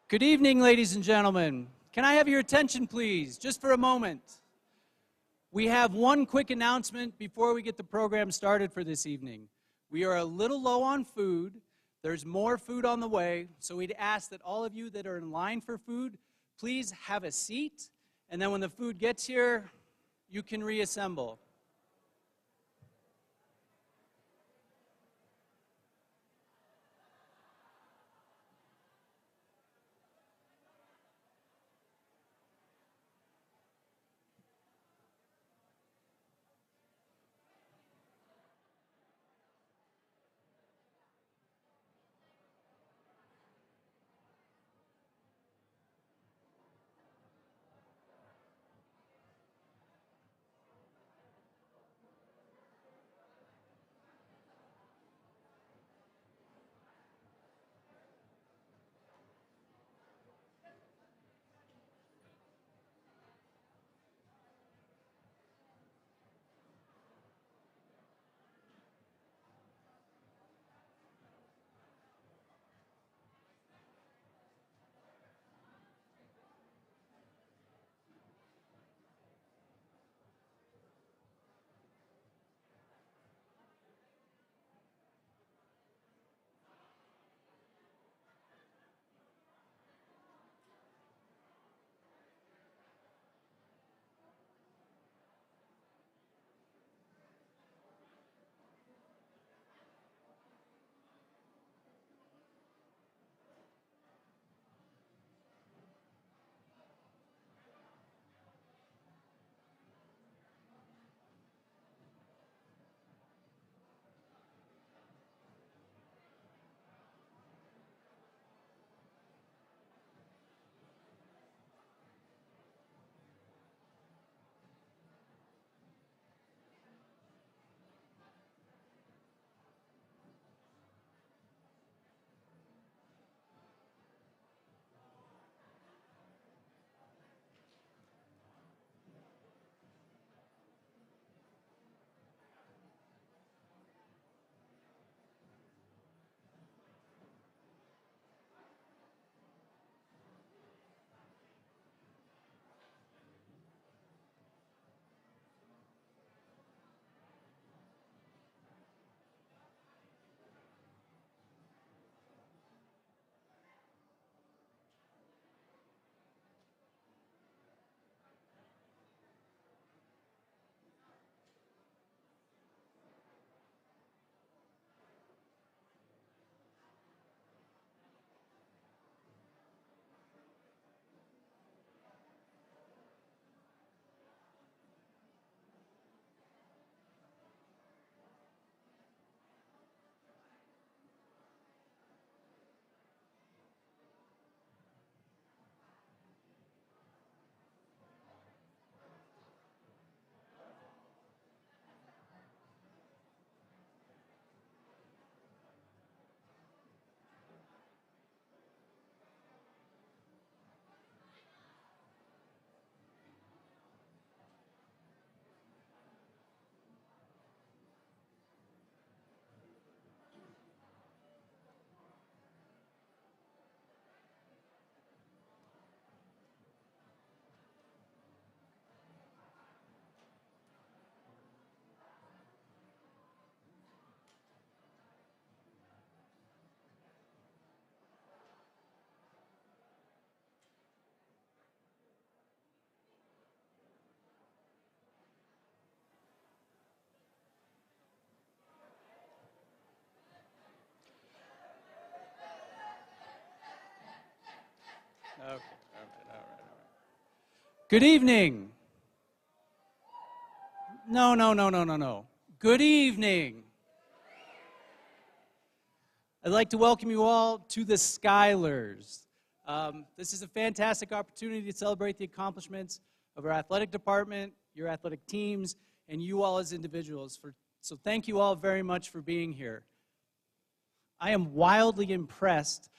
Good evening, ladies and gentlemen. Can I have your attention, please, just for a moment? We have one quick announcement before we get the program started for this evening. We are a little low on food. There's more food on the way, so we'd ask that all of you that are in line for food, please have a seat, and then when the food gets here, you can reassemble. Okay, all right. Good evening. No. Good evening. I'd like to welcome you all to the Skylers. This is a fantastic opportunity to celebrate the accomplishments of our athletic department, your athletic teams, and you all as individuals. So thank you all very much for being here. I am wildly impressed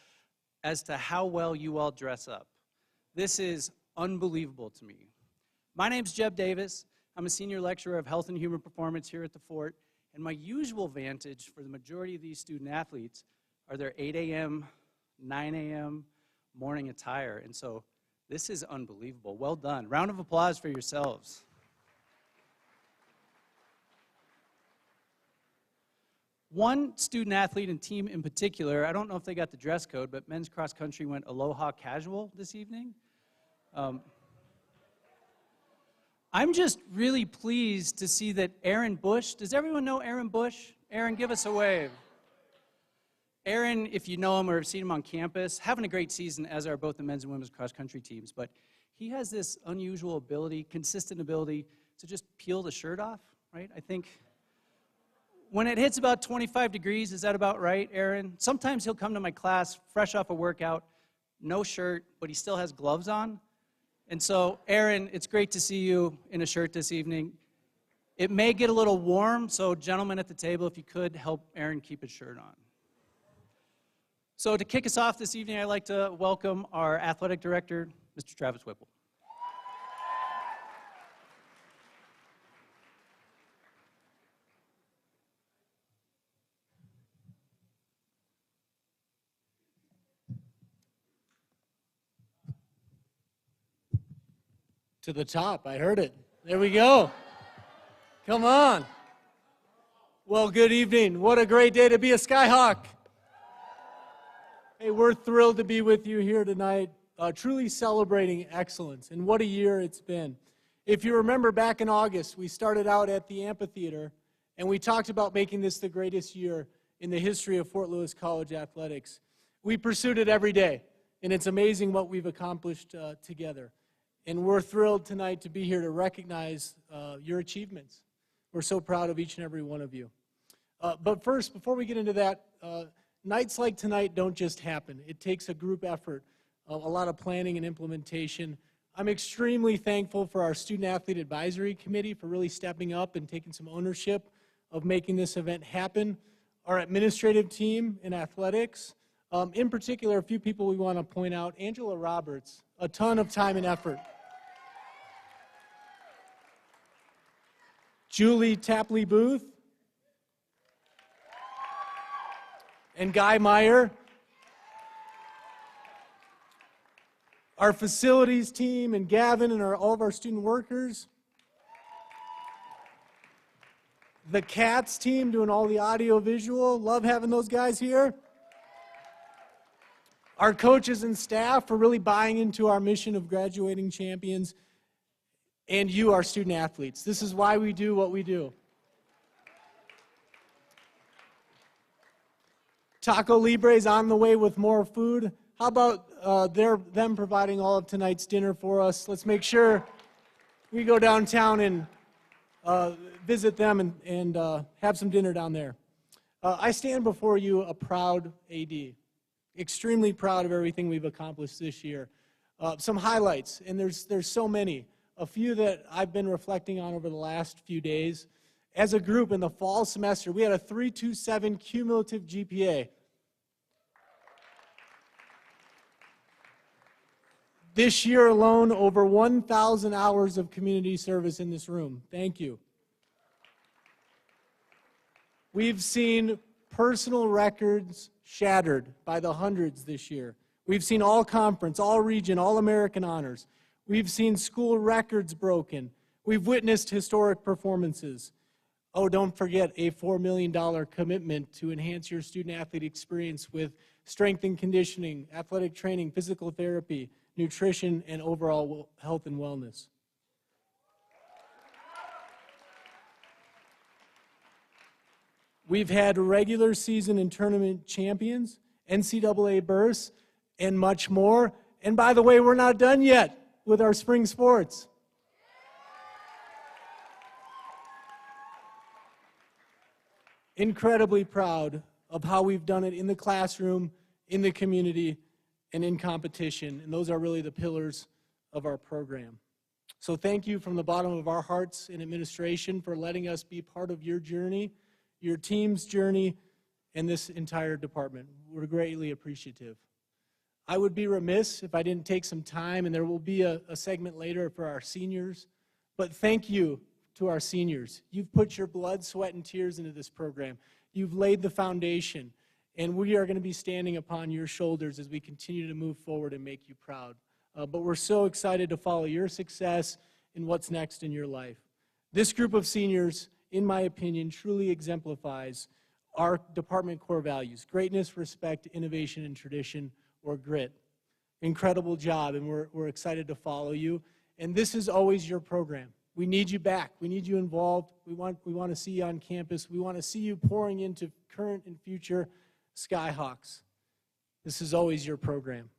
as to how well you all dress up. This is unbelievable to me. My name's Jeb Davis. I'm a senior lecturer of health and human performance here at the Fort, and my usual vantage for the majority of these student athletes are their 8 a.m., 9 a.m., morning attire. And so this is unbelievable. Well done. Round of applause for yourselves. One student athlete and team in particular, I don't know if they got the dress code, but men's cross country went aloha casual this evening. I'm just really pleased to see that Aaron Bush, does everyone know Aaron Bush? Aaron, give us a wave. Aaron, if you know him or have seen him on campus, having a great season, as are both the men's and women's cross country teams, but he has this unusual ability, consistent ability to just peel the shirt off, right? I think when it hits about 25 degrees, is that about right, Aaron? Sometimes he'll come to my class fresh off a workout, no shirt, but he still has gloves on. And so, Aaron, it's great to see you in a shirt this evening. It may get a little warm, so gentlemen at the table, if you could, help Aaron keep his shirt on. So to kick us off this evening, I'd like to welcome our athletic director, Mr. Travis Whipple. To the top, I heard it. There we go. Come on. Well, good evening. What a great day to be a Skyhawk. Hey, we're thrilled to be with you here tonight, truly celebrating excellence. And what a year it's been. If you remember back in August, we started out at the amphitheater, and we talked about making this the greatest year in the history of Fort Lewis College athletics. We pursued it every day, and it's amazing what we've accomplished together. And we're thrilled tonight to be here to recognize your achievements. We're so proud of each and every one of you. But first, before we get into that, nights like tonight don't just happen. It takes a group effort, a lot of planning and implementation. I'm extremely thankful for our Student Athlete Advisory Committee for really stepping up and taking some ownership of making this event happen. Our administrative team in athletics, in particular, a few people we want to point out. Angela Roberts, a ton of time and effort. Julie Tapley-Booth. And Guy Meyer. Our facilities team and Gavin and all of our student workers. The CATS team doing all the audio visual. Love having those guys here. Our coaches and staff for really buying into our mission of graduating champions. And you, our student athletes. This is why we do what we do. Taco Libre's on the way with more food. How about them providing all of tonight's dinner for us? Let's make sure we go downtown and visit them and have some dinner down there. I stand before you a proud AD. Extremely proud of everything we've accomplished this year. Some highlights, and there's so many. A few that I've been reflecting on over the last few days. As a group in the fall semester, we had a 327 cumulative GPA. This year alone, over 1,000 hours of community service in this room. Thank you. We've seen personal records shattered by the hundreds this year. We've seen all conference, all region, all American honors. We've seen school records broken. We've witnessed historic performances. Oh, don't forget a $4 million commitment to enhance your student-athlete experience with strength and conditioning, athletic training, physical therapy, nutrition, and overall health and wellness. We've had regular season and tournament champions, NCAA berths, and much more. And by the way, we're not done yet with our spring sports. Incredibly proud of how we've done it in the classroom, in the community, and in competition. And those are really the pillars of our program. So thank you from the bottom of our hearts in administration for letting us be part of your journey, your team's journey, and this entire department. We're greatly appreciative. I would be remiss if I didn't take some time, and there will be a segment later for our seniors, but thank you to our seniors. You've put your blood, sweat, and tears into this program. You've laid the foundation, And we are going to be standing upon your shoulders as we continue to move forward and make you proud. But we're so excited to follow your success and what's next in your life. This group of seniors, in my opinion, truly exemplifies our department core values: greatness, respect, innovation, and tradition, or grit. Incredible job, and we're excited to follow you. And this is always your program. We need you back. We need you involved. We want to see you on campus. We want to see you pouring into current and future Skyhawks. This is always your program.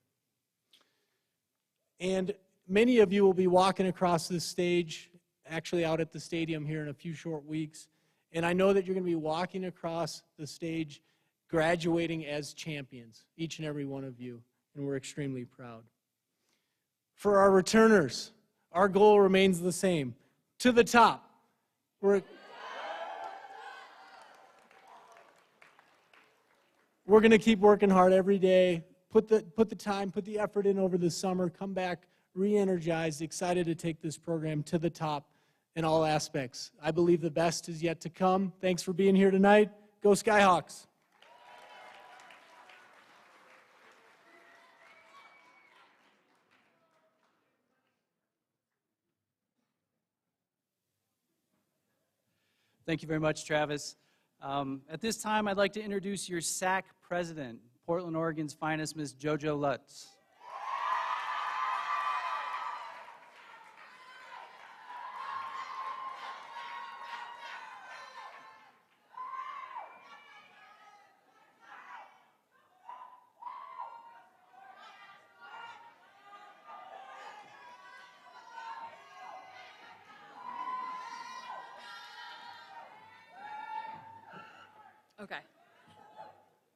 And many of you will be walking across this stage, actually out at the stadium here in a few short weeks. And I know that you're going to be walking across the stage graduating as champions, each and every one of you. And we're extremely proud. For our returners, our goal remains the same: to the top. We're going to keep working hard every day. Put the time, put the effort in over the summer. Come back re-energized, excited to take this program to the top in all aspects. I believe the best is yet to come. Thanks for being here tonight. Go Skyhawks. Thank you very much, Travis. At this time, I'd like to introduce your SAC president, Portland, Oregon's finest, Ms. JoJo Lutz. Okay.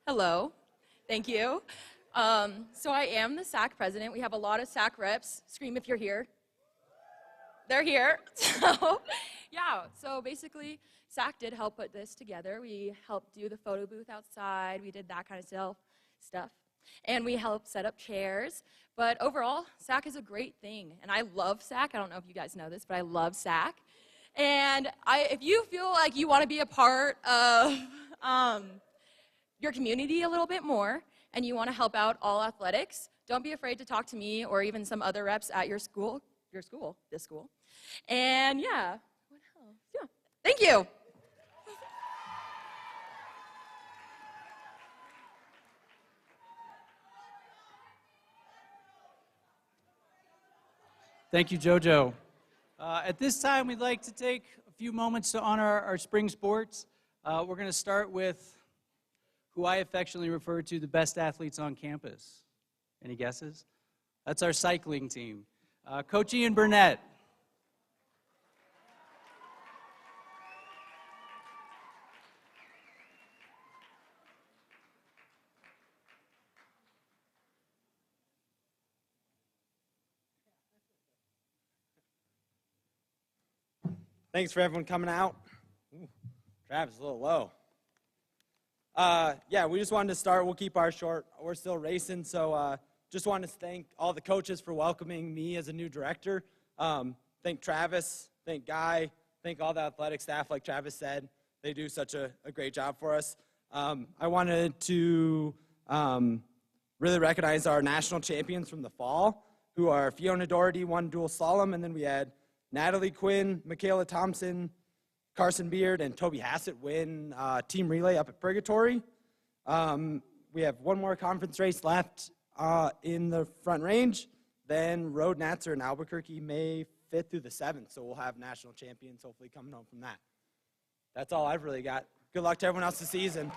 Hello. Thank you. So I am the SAC president. We have a lot of SAC reps. Scream if you're here. They're here. So basically, SAC did help put this together. We helped do the photo booth outside. We did that kind of stuff. And we helped set up chairs. But overall, SAC is a great thing. And I love SAC. I don't know if you guys know this, but I love SAC. And if you feel like you want to be a part of your community a little bit more, and you want to help out all athletics, don't be afraid to talk to me or even some other reps at this school. And yeah, what else? Yeah, thank you. Thank you, JoJo. At this time, we'd like to take a few moments to honor our spring sports. We're going to start with who I affectionately refer to the best athletes on campus. Any guesses? That's our cycling team. Coach Ian Burnett. Thanks for everyone coming out. Ooh, Travis, a little low. Yeah, we just wanted to start. We'll keep ours short. We're still racing, so just wanted to thank all the coaches for welcoming me as a new director. Thank Travis, thank Guy, thank all the athletic staff, like Travis said. They do such a great job for us. I wanted to really recognize our national champions from the fall, who are Fiona Doherty, won dual slalom, and then we had Natalie Quinn, Michaela Thompson, Carson Beard, and Toby Hassett win team relay up at Purgatory. We have one more conference race left in the Front Range. Then Road Nats are in Albuquerque May 5th through the 7th, so we'll have national champions hopefully coming home from that. That's all I've really got. Good luck to everyone else this season.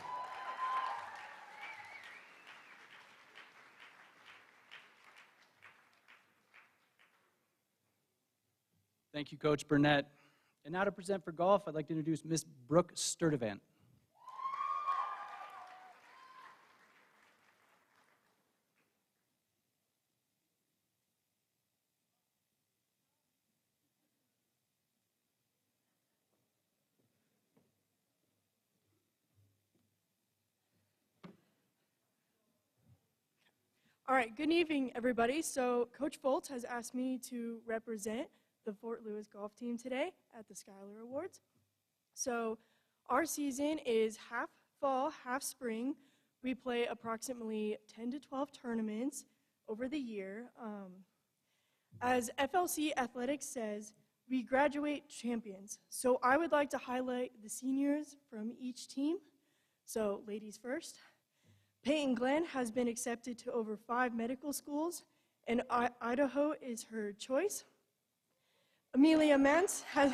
Thank you, Coach Burnett. And now to present for golf, I'd like to introduce Miss Brooke Sturdivant. All right, good evening, everybody. So Coach Foltz has asked me to represent the Fort Lewis golf team today at the Skyler Awards. So our season is half fall, half spring. We play approximately 10 to 12 tournaments over the year. As FLC Athletics says, we graduate champions. So I would like to highlight the seniors from each team. So ladies first. Peyton Glenn has been accepted to over 5 medical schools, and Idaho is her choice. Amelia Mance has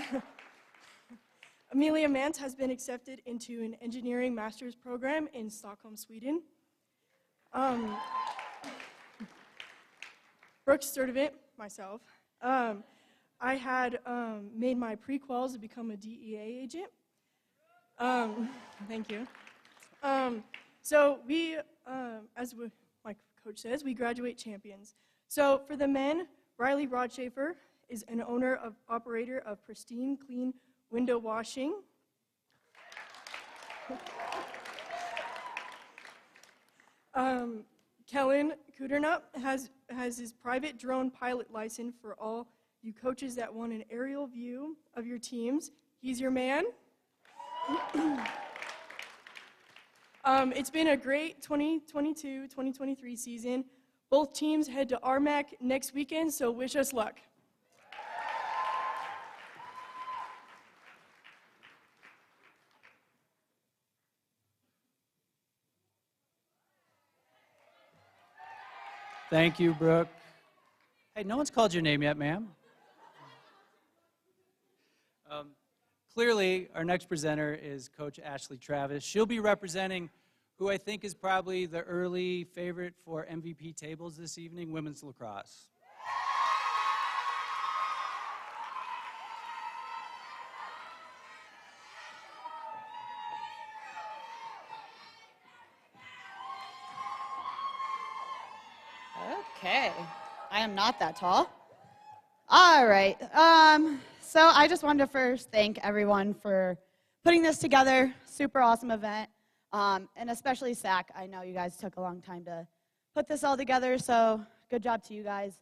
been accepted into an engineering master's program in Stockholm, Sweden. Brooke Sturdivant, myself. I had made my pre-quals to become a DEA agent. Thank you. So we, my coach says, we graduate champions. So for the men, Riley Rodschafer is an operator of Pristine Clean Window Washing. Kellen Kudernup has his private drone pilot license for all you coaches that want an aerial view of your teams. He's your man. It's been a great 2022-2023 season. Both teams head to RMAC next weekend, so wish us luck. Thank you, Brooke. Hey, no one's called your name yet, ma'am. Clearly, our next presenter is Coach Ashley Travis. She'll be representing who I think is probably the early favorite for MVP tables this evening, women's lacrosse. Okay, I am not that tall. All right, so I just wanted to first thank everyone for putting this together. Super awesome event, and especially SAC. I know you guys took a long time to put this all together, so good job to you guys.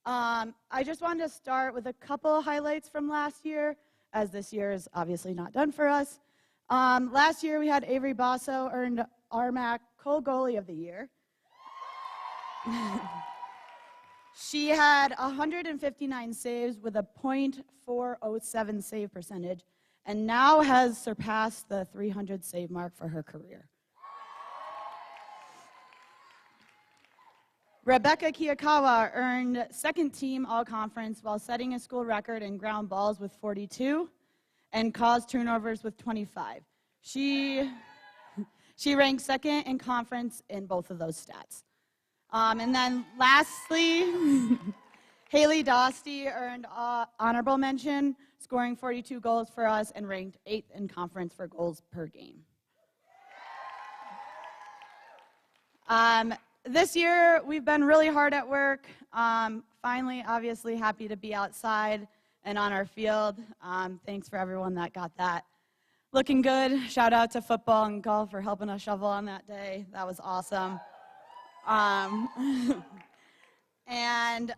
I just wanted to start with a couple of highlights from last year, as this year is obviously not done for us. Last year we had Avery Basso earned RMAC Co-Goalie of the Year. She had 159 saves with a .407 save percentage, and now has surpassed the 300 save mark for her career. Rebecca Kiyakawa earned second team all-conference while setting a school record in ground balls with 42 and caused turnovers with 25. She ranked second in conference in both of those stats. And then lastly, Haley Dosty earned honorable mention, scoring 42 goals for us and ranked 8th in conference for goals per game. This year, we've been really hard at work. Finally, obviously, happy to be outside and on our field. Thanks for everyone that got that looking good. Shout out to football and golf for helping us shovel on that day. That was awesome. And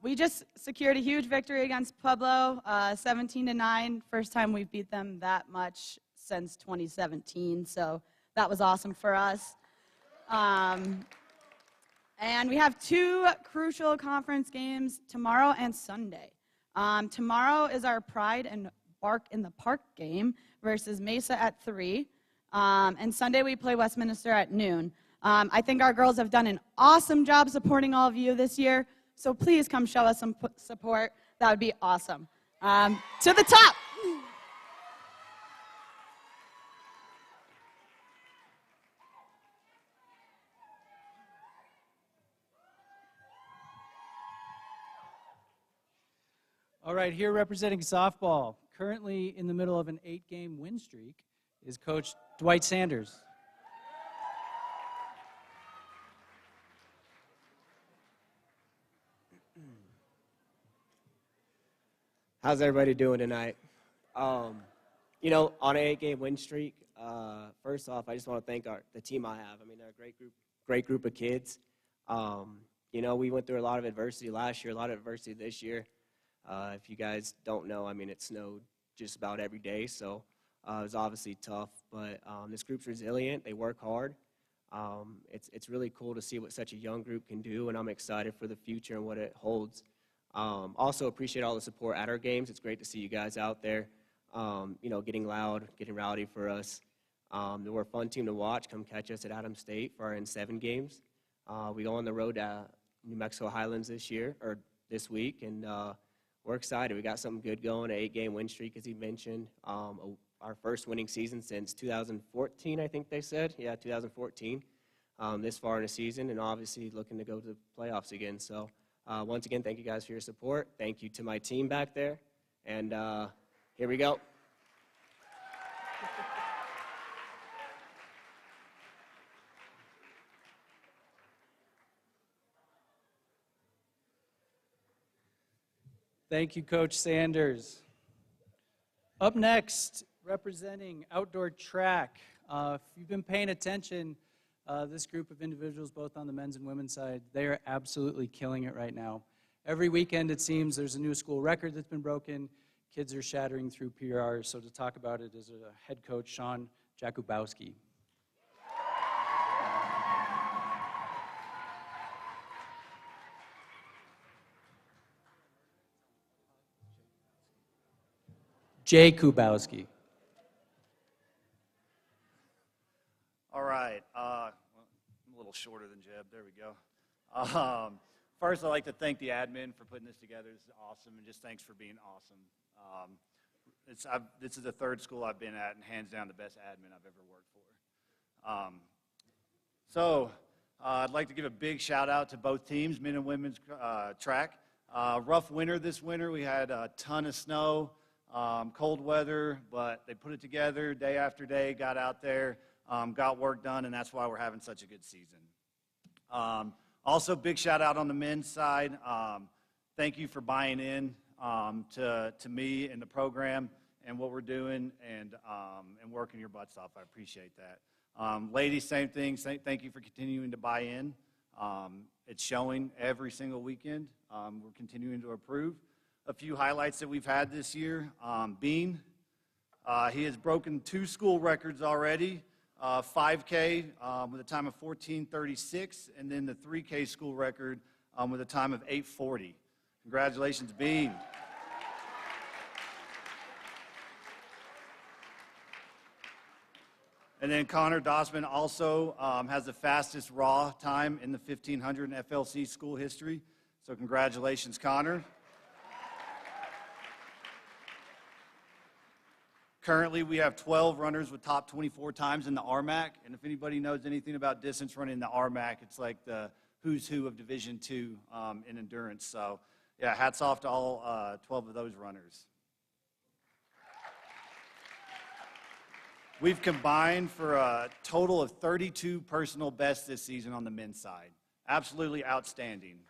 we just secured a huge victory against Pueblo, 17-9. First time we've beat them that much since 2017, so that was awesome for us. And we have 2 crucial conference games tomorrow and Sunday. Tomorrow is our Pride and Bark in the Park game versus Mesa at 3. And Sunday we play Westminster at noon. I think our girls have done an awesome job supporting all of you this year, so please come show us some support. That would be awesome. To the top. All right, here representing softball, currently in the middle of an 8-game win streak, is Coach Dwight Sanders. How's everybody doing tonight? You know, on an 8-game win streak, first off, I just want to thank the team I have. I mean, they're a great group of kids. You know, we went through a lot of adversity last year, a lot of adversity this year. If you guys don't know, I mean, it snowed just about every day, so it was obviously tough. But this group's resilient. They work hard. It's really cool to see what such a young group can do, and I'm excited for the future and what it holds. Also appreciate all the support at our games. It's great to see you guys out there, getting loud, getting rowdy for us. We're a fun team to watch. Come catch us at Adams State for our N7 games. We go on the road to New Mexico Highlands this week, and we're excited. We got something good going, an 8-game win streak, as he mentioned. Our first winning season since 2014, I think they said. Yeah, 2014, this far in the season, and obviously looking to go to the playoffs again. So once again, thank you guys for your support. Thank you to my team back there, and here we go. Thank you, Coach Sanders. Up next, representing outdoor track. If you've been paying attention, this group of individuals, both on the men's and women's side, they are absolutely killing it right now. Every weekend, it seems, there's a new school record that's been broken. Kids are shattering through PRs. So to talk about it is head coach, Sean Jakubowski. Jay Kubowski. All right. I'm a little shorter than Jeb. There we go. First, I'd like to thank the admin for putting this together. This is awesome, and just thanks for being awesome. This is the third school I've been at, and hands down the best admin I've ever worked for. I'd like to give a big shout out to both teams, men and women's track. Rough winter this winter. We had a ton of snow. Cold weather, but they put it together day after day, got out there, got work done, and that's why we're having such a good season. Also, big shout out on the men's side. Thank you for buying in to me and the program and what we're doing and working your butts off. I appreciate that. Ladies, same thing. Thank you for continuing to buy in. It's showing every single weekend. We're continuing to improve. A few highlights that we've had this year. Bean, he has broken 2 school records already. 5K with a time of 14:36, and then the 3K school record with a time of 8:40. Congratulations, Bean. And then Connor Dossman also has the fastest raw time in the 1500 in FLC school history. So congratulations, Connor. Currently, we have 12 runners with top 24 times in the RMAC, and if anybody knows anything about distance running in the RMAC, it's like the who's who of Division II in endurance. So, yeah, hats off to all 12 of those runners. We've combined for a total of 32 personal bests this season on the men's side. Absolutely outstanding.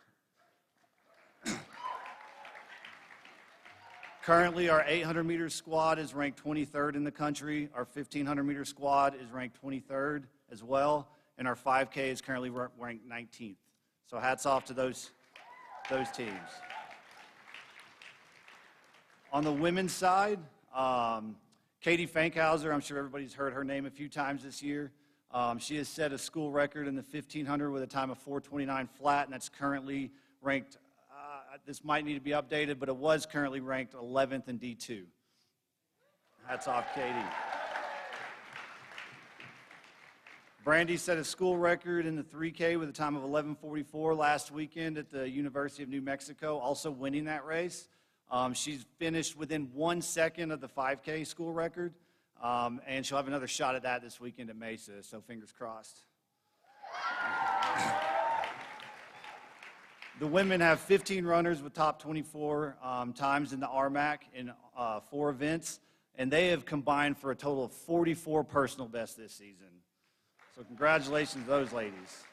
Currently, our 800-meter squad is ranked 23rd in the country. Our 1,500-meter squad is ranked 23rd as well, and our 5K is currently ranked 19th. So hats off to those teams. On the women's side, Katie Fankhauser, I'm sure everybody's heard her name a few times this year. She has set a school record in the 1,500 with a time of 4:29 flat, and that's currently ranked. This might need to be updated, but it was currently ranked 11th in D2. Hats off, Katie. Brandy set a school record in the 3K with a time of 11:44 last weekend at the University of New Mexico, also winning that race. She's finished within 1 second of the 5K school record, and she'll have another shot at that this weekend at Mesa, so fingers crossed. The women have 15 runners with top 24 times in the RMAC in 4 events, and they have combined for a total of 44 personal bests this season. So congratulations to those ladies.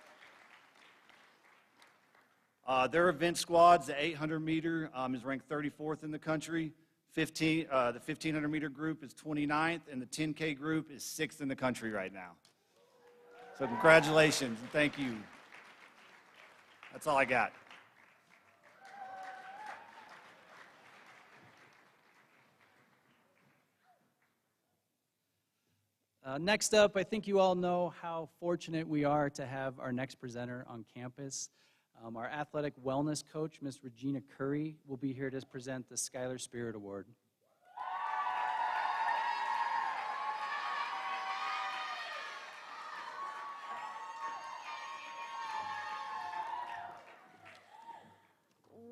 Their event squads, the 800-meter is ranked 34th in the country. The 1,500-meter group is 29th, and the 10K group is 6th in the country right now. So congratulations, and thank you. That's all I got. Next up, I think you all know how fortunate we are to have our next presenter on campus. Our athletic wellness coach, Ms. Regina Curry, will be here to present the Skyler Spirit Award.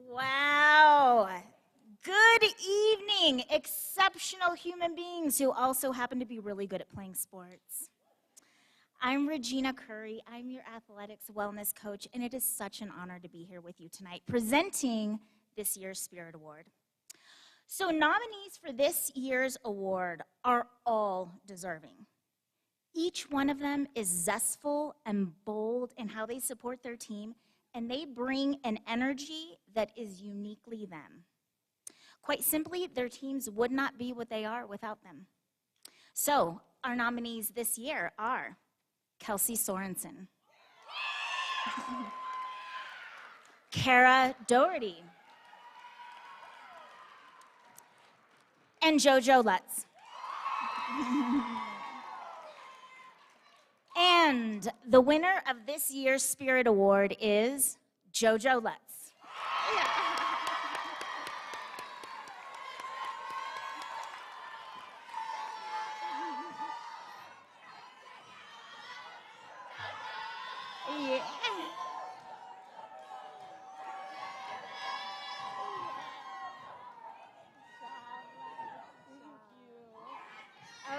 Wow. Good evening, exceptional human beings who also happen to be really good at playing sports. I'm Regina Curry. I'm your athletics wellness coach, and it is such an honor to be here with you tonight presenting this year's Spirit Award. So nominees for this year's award are all deserving. Each one of them is zestful and bold in how they support their team, and they bring an energy that is uniquely them. Quite simply, their teams would not be what they are without them. So our nominees this year are Kelsey Sorensen, Kara Doherty, and JoJo Lutz. And the winner of this year's Spirit Award is JoJo Lutz. Yeah.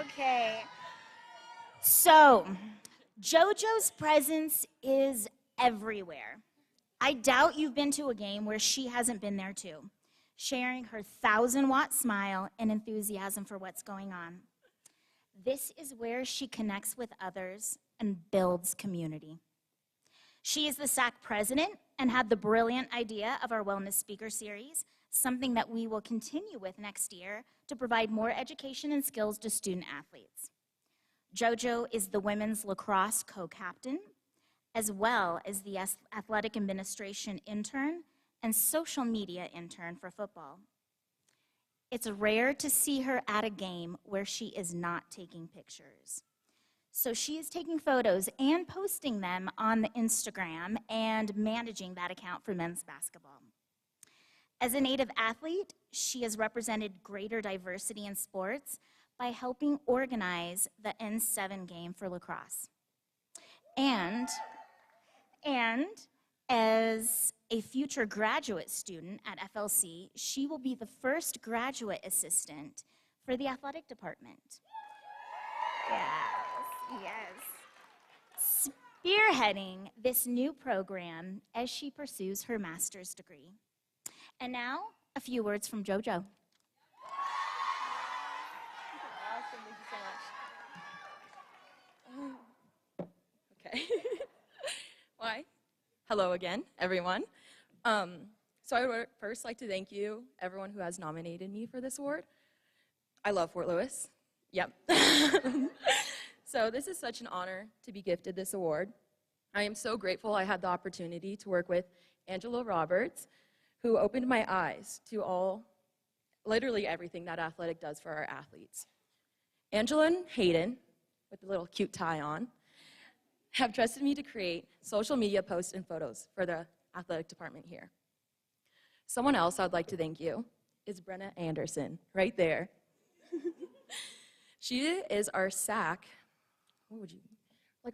Okay. So, JoJo's presence is everywhere. I doubt you've been to a game where she hasn't been there too, sharing her 1,000-watt smile and enthusiasm for what's going on. This is where she connects with others and builds community. She is the SAC president and had the brilliant idea of our Wellness Speaker Series, something that we will continue with next year to provide more education and skills to student athletes. JoJo is the women's lacrosse co-captain, as well as the athletic administration intern and social media intern for football. It's rare to see her at a game where she is not taking pictures. So she is taking photos and posting them on the Instagram and managing that account for men's basketball. As a native athlete, she has represented greater diversity in sports by helping organize the N7 game for lacrosse. And as a future graduate student at FLC, she will be the first graduate assistant for the athletic department. Yes. Spearheading this new program as she pursues her master's degree. And now, a few words from JoJo. Okay. Why? Hello again, everyone. So I would first like to thank you, everyone who has nominated me for this award. I love Fort Lewis. Yep. So this is such an honor to be gifted this award. I am so grateful I had the opportunity to work with Angela Roberts, who opened my eyes to literally everything that athletic does for our athletes. Angela and Hayden, with the little cute tie on, have trusted me to create social media posts and photos for the athletic department here. Someone else I'd like to thank you is Brenna Anderson, right there. She is our SAC,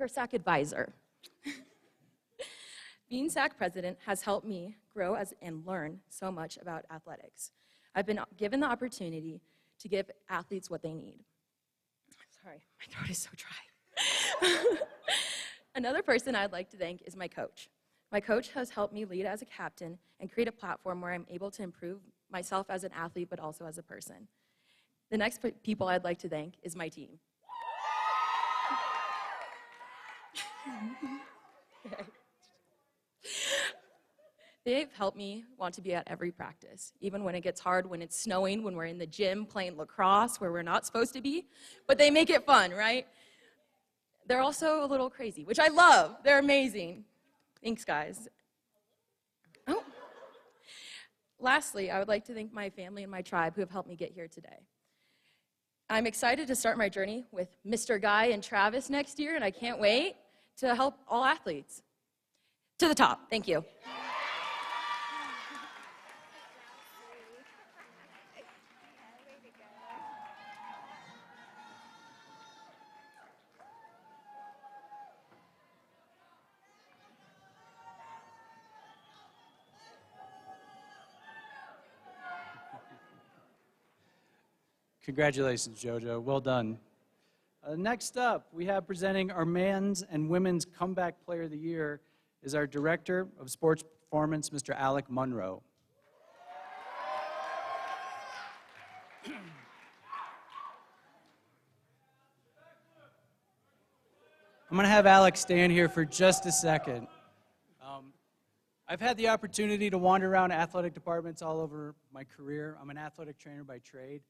our SAC advisor. Being SAC president has helped me grow and learn so much about athletics. I've been given the opportunity to give athletes what they need. Sorry, my throat is so dry. Another person I'd like to thank is my coach. My coach has helped me lead as a captain and create a platform where I'm able to improve myself as an athlete, but also as a person. The next people I'd like to thank is my team. They've helped me want to be at every practice, even when it gets hard, when it's snowing, when we're in the gym playing lacrosse where we're not supposed to be, but they make it fun, right? They're also a little crazy, which I love. They're amazing. Thanks, guys. Oh. Lastly, I would like to thank my family and my tribe who have helped me get here today. I'm excited to start my journey with Mr. Guy and Travis next year, and I can't wait to help all athletes to the top. Thank you. Congratulations, JoJo. Well done. Next up, we have presenting our men's and women's comeback player of the year is our Director of Sports Performance, Mr. Alec Monroe. I'm going to have Alex stand here for just a second. I've had the opportunity to wander around athletic departments all over my career. I'm an athletic trainer by trade,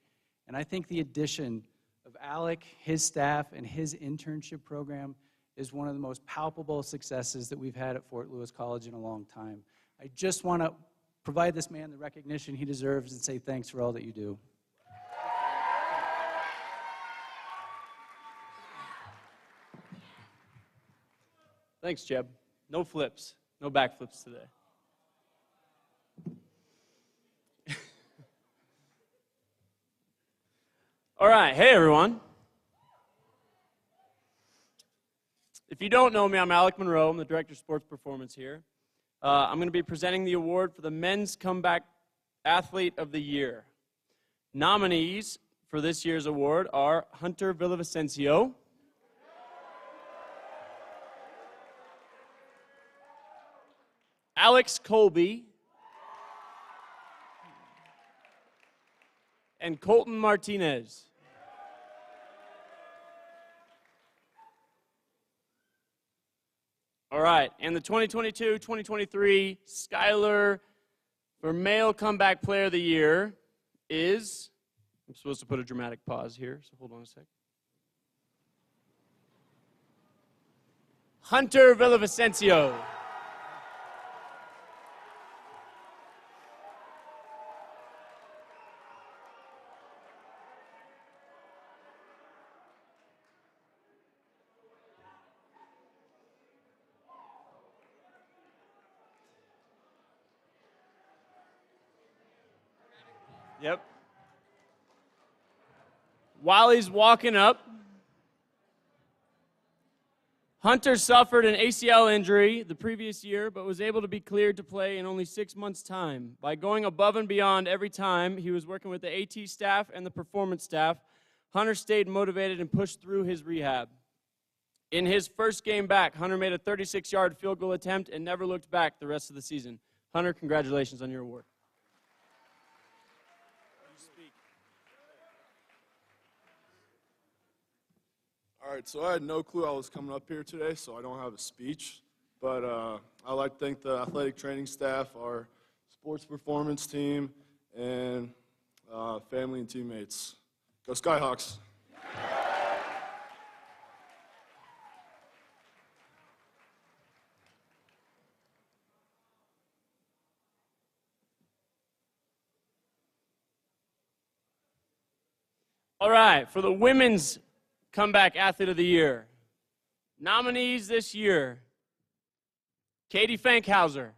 and I think the addition of Alec, his staff, and his internship program is one of the most palpable successes that we've had at Fort Lewis College in a long time. I just want to provide this man the recognition he deserves and say thanks for all that you do. Thanks, Jeb. No flips, no backflips today. All right, hey everyone. If you don't know me, I'm Alec Monroe. I'm the Director of Sports Performance here. I'm going to be presenting the award for the Men's Comeback Athlete of the Year. Nominees for this year's award are Hunter Villavicencio, Alex Colby, and Colton Martinez. All right, and the 2022-2023 Skyler for Male Comeback Player of the Year is, I'm supposed to put a dramatic pause here, so hold on a sec. Hunter Villavicencio. Yep. While he's walking up, Hunter suffered an ACL injury the previous year, but was able to be cleared to play in only 6 months' time. By going above and beyond every time he was working with the AT staff and the performance staff, Hunter stayed motivated and pushed through his rehab. In his first game back, Hunter made a 36-yard field goal attempt and never looked back the rest of the season. Hunter, congratulations on your award. All right, so I had no clue I was coming up here today, so I don't have a speech. But I'd like to thank the athletic training staff, our sports performance team, and family and teammates. Go Skyhawks. All right, for the Women's Comeback Athlete of the Year, nominees this year: Katie Fankhauser,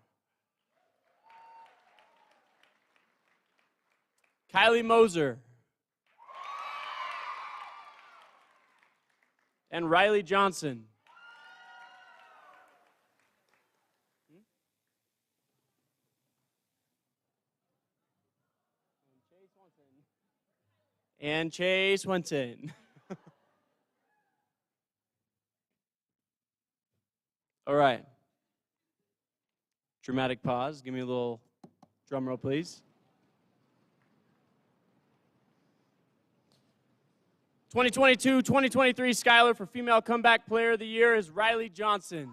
Kylie Moser, and Riley Johnson. And Chase Wenton. All right. Dramatic pause. Give me a little drum roll, please. 2022-2023 Skyler for Female Comeback Player of the Year is Riley Johnson.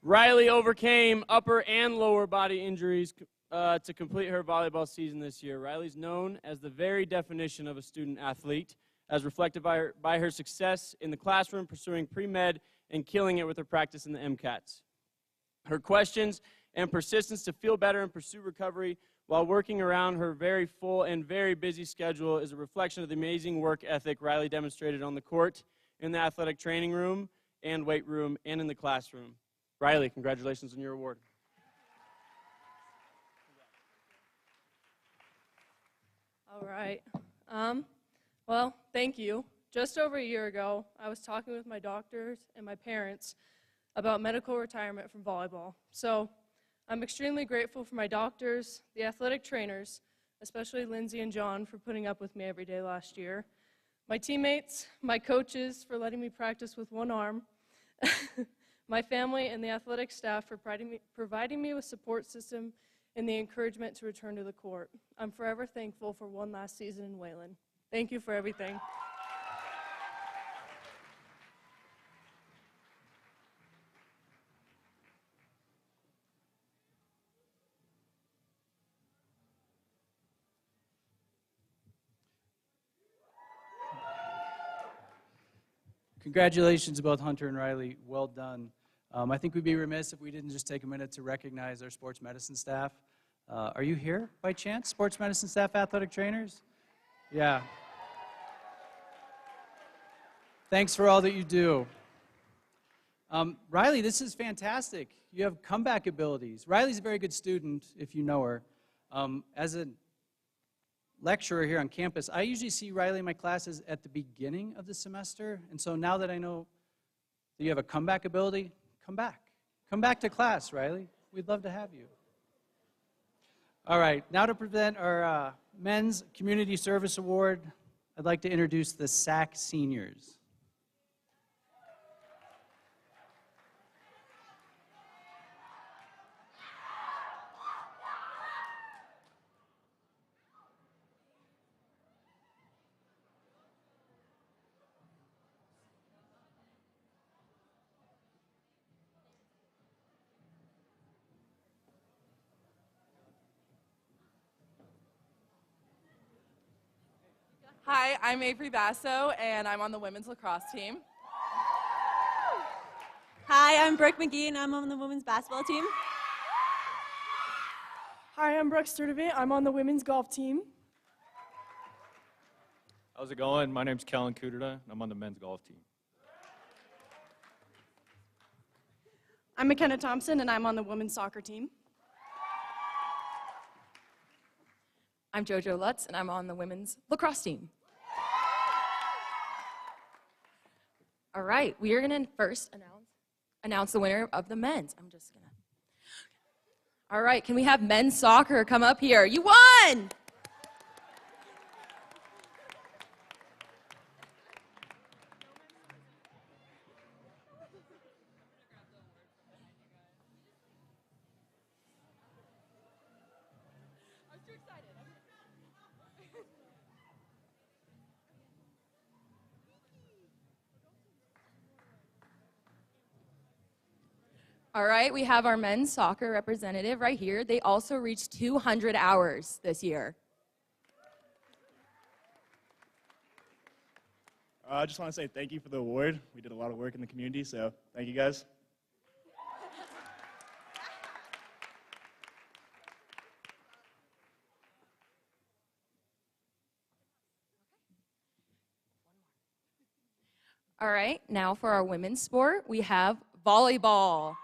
Riley overcame upper and lower body injuries to complete her volleyball season this year. Riley's known as the very definition of a student athlete. as reflected by her success in the classroom, pursuing pre-med, and killing it with her practice in the MCATs. Her questions and persistence to feel better and pursue recovery while working around her very full and very busy schedule is a reflection of the amazing work ethic Riley demonstrated on the court, in the athletic training room and weight room, and in the classroom. Riley, congratulations on your award. All right. Well, thank you. Just over a year ago, I was talking with my doctors and my parents about medical retirement from volleyball. So I'm extremely grateful for my doctors, the athletic trainers, especially Lindsay and John, for putting up with me every day last year, my teammates, my coaches for letting me practice with one arm, my family and the athletic staff for providing me with support system and the encouragement to return to the court. I'm forever thankful for one last season in Wayland. Thank you for everything. Congratulations to both Hunter and Riley. Well done. I think we'd be remiss if we didn't just take a minute to recognize our sports medicine staff. Are you here by chance, sports medicine staff, athletic trainers? Yeah. Thanks for all that you do. Riley, this is fantastic. You have comeback abilities. Riley's a very good student, if you know her. As a lecturer here on campus, I usually see Riley in my classes at the beginning of the semester, and so now that I know that you have a comeback ability, come back. Come back to class, Riley. We'd love to have you. All right, now to present our Men's Community Service Award, I'd like to introduce the SAC seniors. Hi, I'm Avery Basso, and I'm on the women's lacrosse team. Hi, I'm Brooke McGee, and I'm on the women's basketball team. Hi, I'm Brooke Sturdivant. I'm on the women's golf team. How's it going? My name's Kellen Kuderda, and I'm on the men's golf team. I'm McKenna Thompson, and I'm on the women's soccer team. I'm JoJo Lutz, and I'm on the women's lacrosse team. All right, we are going to first announce the winner of the men's. All right, can we have men's soccer come up here? You won! All right, we have our men's soccer representative right here. They also reached 200 hours this year. I just want to say thank you for the award. We did a lot of work in the community, so thank you guys. All right, now for our women's sport, we have volleyball.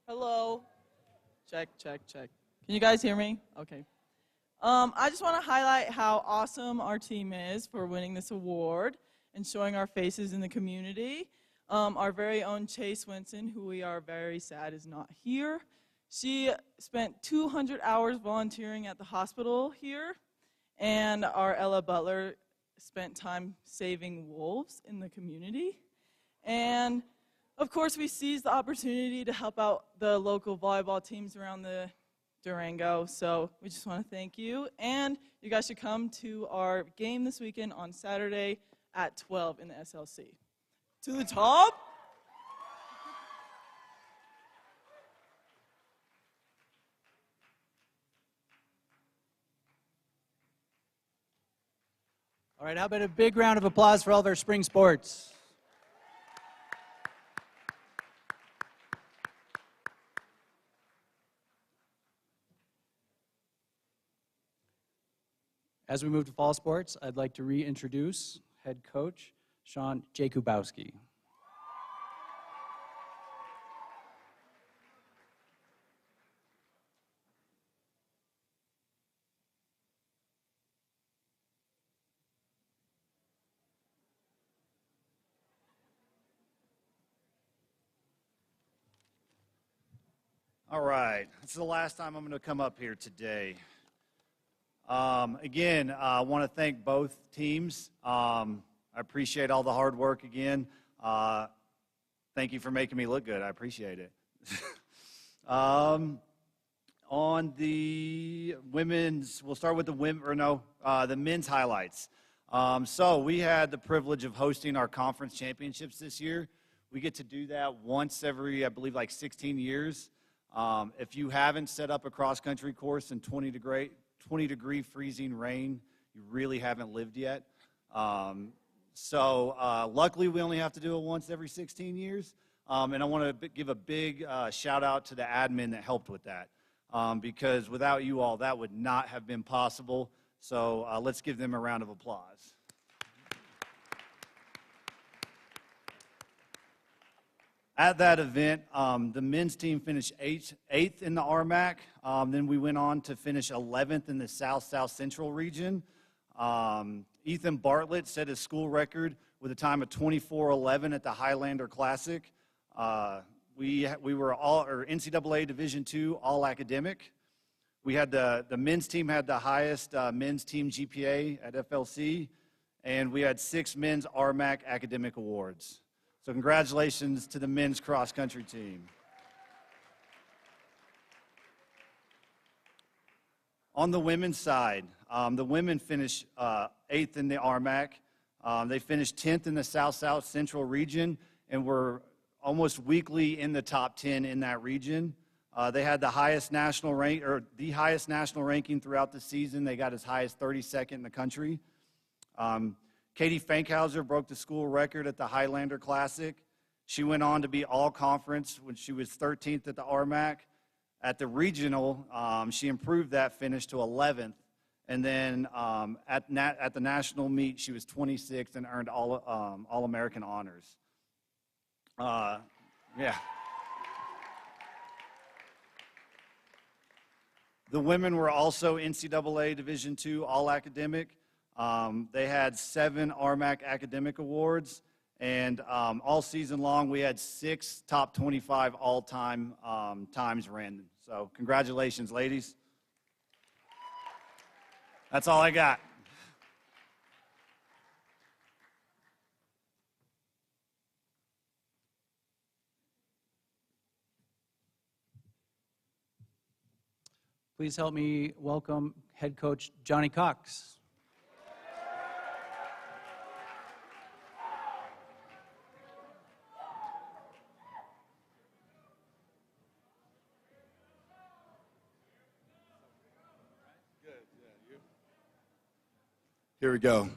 Hello. Check, check, check. Can you guys hear me? Okay. I just want to highlight how awesome our team is for winning this award and showing our faces in the community. Our very own Chase Winson, who we are very sad is not here. She spent 200 hours volunteering at the hospital here. And our Ella Butler spent time saving wolves in the community. And of course, we seized the opportunity to help out the local volleyball teams around the Durango. So we just want to thank you. And you guys should come to our game this weekend on Saturday at 12 in the SLC. To the top. All right, how about a big round of applause for all of our spring sports? As we move to fall sports, I'd like to reintroduce head coach Sean Jakubowski. All right, this is the last time I'm going to come up here today. Again, I want to thank both teams. I appreciate all the hard work again. Thank you for making me look good. I appreciate it. On the women's, we'll start with the men's highlights. So we had the privilege of hosting our conference championships this year. We get to do that once every, I believe, like 16 years. If you haven't set up a cross-country course in 20-degree freezing rain, you really haven't lived yet. Luckily, we only have to do it once every 16 years. And I want to give a big shout-out to the admin that helped with that. Because without you all, that would not have been possible. So let's give them a round of applause. At that event, the men's team finished eighth in the RMAC. Then we went on to finish 11th in the South Central region. Ethan Bartlett set his school record with a time of 24:11 at the Highlander Classic. We were NCAA Division II all academic. We had the men's team had the highest men's team GPA at FLC, and we had 6 men's RMAC academic awards. So congratulations to the men's cross-country team. On the women's side, the women finished 8th in the RMAC. They finished 10th in the South Central region and were almost weekly in the top 10 in that region. They had the highest national ranking throughout the season. They got as high as 32nd in the country. Katie Fankhauser broke the school record at the Highlander Classic. She went on to be all-conference when she was 13th at the RMAC. At the regional, she improved that finish to 11th. And then at the national meet, she was 26th and earned All-American honors. Yeah. The women were also NCAA Division II all-academic. They had 7 RMAC academic awards, and all season long we had 6 top 25 all-time times ran. So congratulations, ladies. That's all I got. Please help me welcome head coach Johnny Cox. Here we go.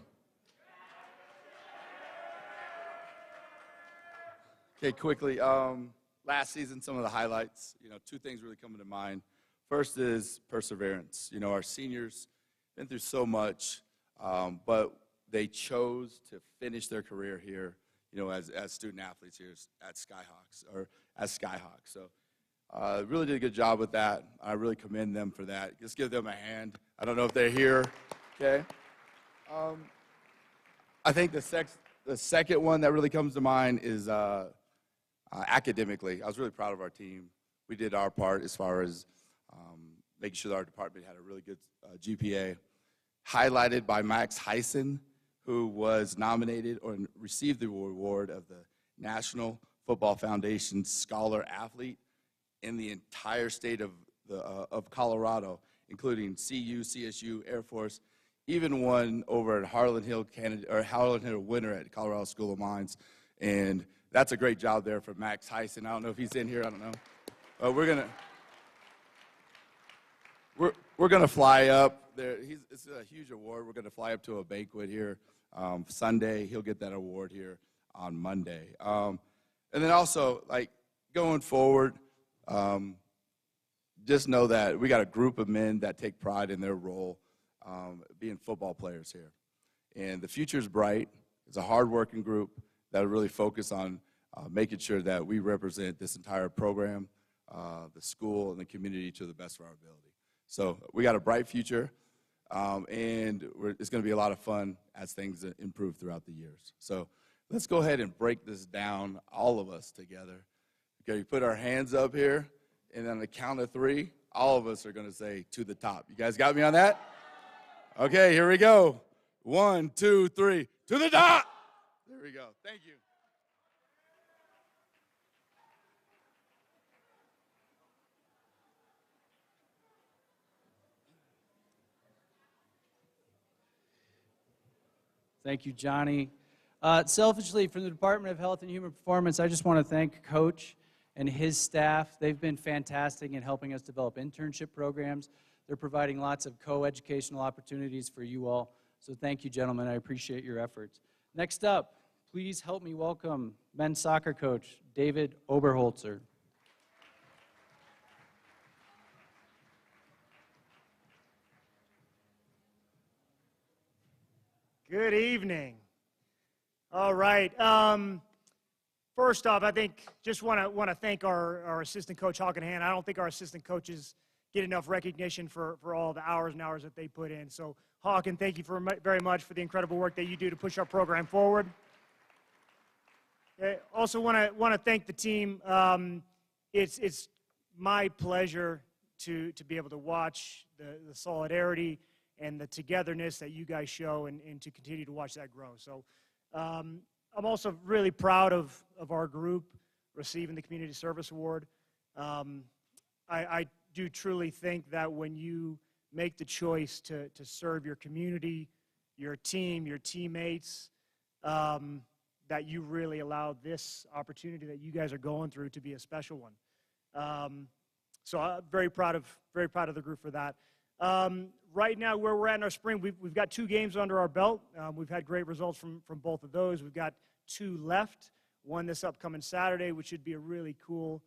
Okay, quickly. Last season, some of the highlights. 2 things really coming to mind. First is perseverance. Our seniors been through so much, but they chose to finish their career here. As student athletes here at Skyhawks or as Skyhawks. So, really did a good job with that. I really commend them for that. Just give them a hand. I don't know if they're here. Okay. I think the second one that really comes to mind is academically. I was really proud of our team. We did our part as far as making sure that our department had a really good GPA, highlighted by Max Heisen, who was nominated or received the award of the National Football Foundation's Scholar Athlete in the entire state of Colorado, including CU, CSU, Air Force, even one over at Harlan Hill, Harlan Hill winner at Colorado School of Mines. And that's a great job there for Max Heisen. I don't know if he's in here, I don't know. We're gonna fly up there. It's a huge award. We're gonna fly up to a banquet here Sunday. He'll get that award here on Monday. And then also, like, going forward, just know that we got a group of men that take pride in their role being football players here. And the future's bright. It's a hard-working group that will really focus on making sure that we represent this entire program, the school, and the community to the best of our ability. So we got a bright future, and it's going to be a lot of fun as things improve throughout the years. So let's go ahead and break this down, all of us together. Okay, put our hands up here, and on the count of 3, all of us are going to say, "To the top." You guys got me on that? Okay, here we go. 1, 2, 3, to the top! There we go. Thank you. Thank you, Johnny. Selfishly, from the Department of Health and Human Performance, I just want to thank Coach and his staff. They've been fantastic in helping us develop internship programs. They're providing lots of co-educational opportunities for you all. So thank you, gentlemen. I appreciate your efforts. Next up, please help me welcome men's soccer coach, David Oberholzer. Good evening. All right. First off, I think just want to thank our assistant coach, Hawk and Han. I don't think our assistant coaches get enough recognition for all the hours and hours that they put in. So, Hawk, and thank you very much for the incredible work that you do to push our program forward. I also want to thank the team. It's my pleasure to be able to watch the solidarity and the togetherness that you guys show, and to continue to watch that grow. So I'm also really proud of our group receiving the Community Service Award. I do truly think that when you make the choice to serve your community, your team, your teammates, that you really allow this opportunity that you guys are going through to be a special one. So I'm very proud of the group for that. Right now, where we're at in our spring, we've got 2 games under our belt. We've had great results from both of those. We've got 2 left, one this upcoming Saturday, which should be a really cool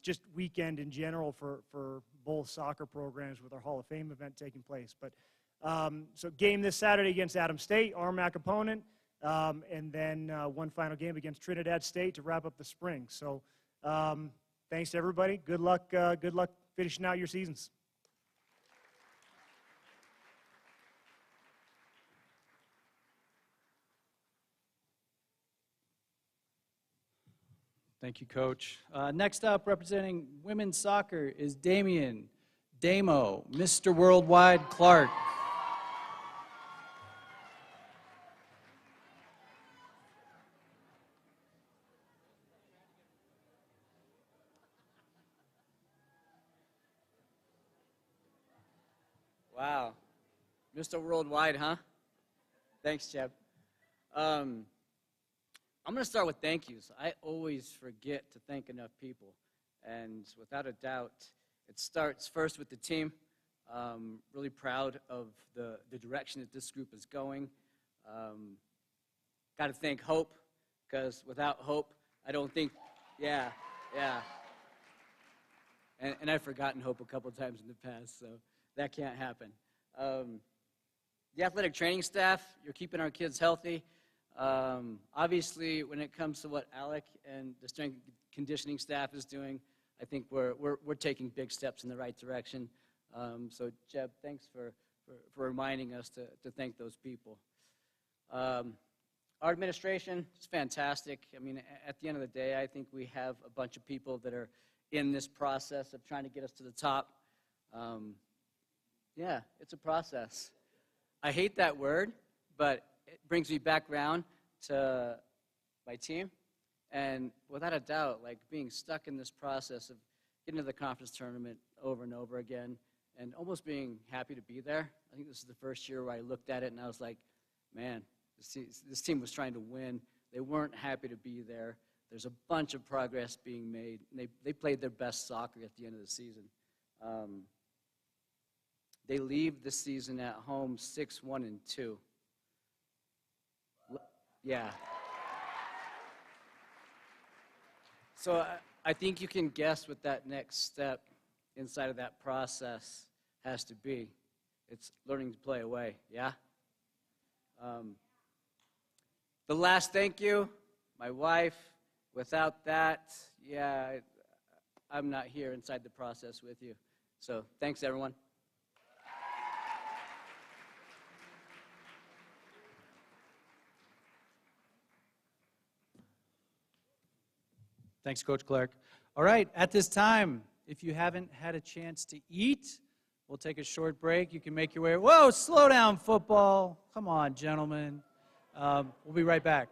just weekend in general for both soccer programs with our Hall of Fame event taking place. But so game this Saturday against Adams State, our MAC opponent, and then one final game against Trinidad State to wrap up the spring. So thanks to everybody. Good luck finishing out your seasons. Thank you, Coach. Next up, representing women's soccer, is Damian Damo, Mr. Worldwide Clark. Wow. Mr. Worldwide, huh? Thanks, Jeb. I'm going to start with thank yous. I always forget to thank enough people. And without a doubt, it starts first with the team. Really proud of the direction that this group is going. Got to thank Hope, because without Hope, I don't think, yeah. And I've forgotten Hope a couple times in the past, so that can't happen. The athletic training staff, you're keeping our kids healthy. Obviously, when it comes to what Alec and the strength and conditioning staff is doing, I think we're taking big steps in the right direction. So, Jeb, thanks for reminding us to thank those people. Our administration is fantastic. I mean, at the end of the day, I think we have a bunch of people that are in this process of trying to get us to the top. Yeah, it's a process. I hate that word, but it brings me back around to my team. And without a doubt, like being stuck in this process of getting to the conference tournament over and over again and almost being happy to be there. I think this is the first year where I looked at it and I was like, man, this team was trying to win. They weren't happy to be there. There's a bunch of progress being made. And they played their best soccer at the end of the season. They leave the season at home 6-1-2. Yeah. So I think you can guess what that next step inside of that process has to be. It's learning to play away, yeah? The last thank you, my wife. Without that, yeah, I'm not here inside the process with you. So thanks, everyone. Thanks, Coach Clark. All right, at this time, if you haven't had a chance to eat, we'll take a short break. You can make your way. Whoa, slow down, football. Come on, gentlemen. We'll be right back.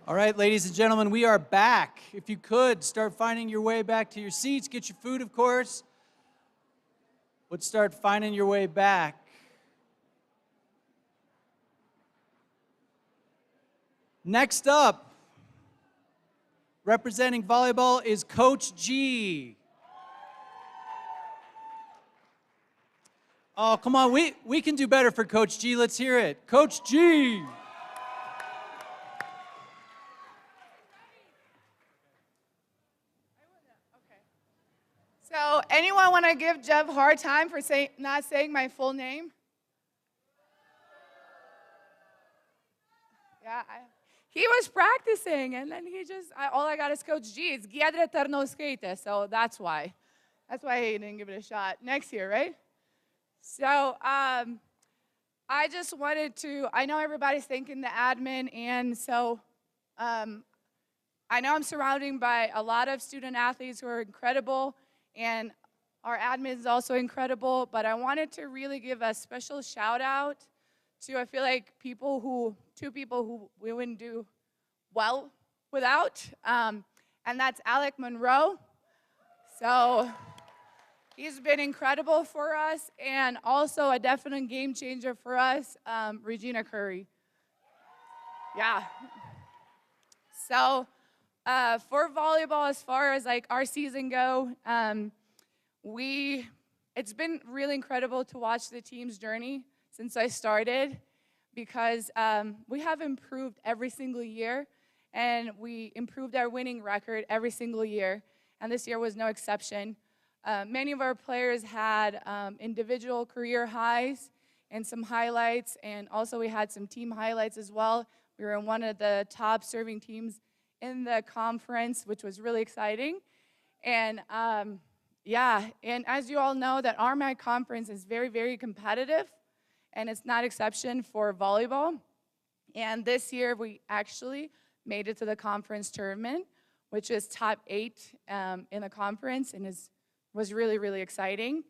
All right, ladies and gentlemen, we are back. If you could, start finding your way back to your seats. Get your food, of course. But start finding your way back. Next up, representing volleyball is Coach G. Oh, come on, we can do better for Coach G. Let's hear it. Coach G. So, anyone want to give Jeff a hard time for not saying my full name? Yeah, he was practicing, and then all I got is Coach G. It's Giedre Tarnauskaitė, so that's why. That's why he didn't give it a shot. Next year, right? So, I just wanted to, I know everybody's thanking the admin, and so I know I'm surrounded by a lot of student athletes who are incredible, and our admin is also incredible, but I wanted to really give a special shout out to, I feel like, two people who we wouldn't do well without, and that's Alec Monroe. So he's been incredible for us, and also a definite game changer for us, Regina Curry. Yeah. So for volleyball, as far as like our season go, it's been really incredible to watch the team's journey since I started, because we have improved every single year, and we improved our winning record every single year, and this year was no exception. Many of our players had individual career highs and some highlights, and also we had some team highlights as well. We were in one of the top serving teams in the conference, which was really exciting. And yeah, and as you all know, that RMAC conference is very, very competitive, and it's not exception for volleyball. And this year, we actually made it to the conference tournament, which is top 8 in the conference, and was really, really exciting.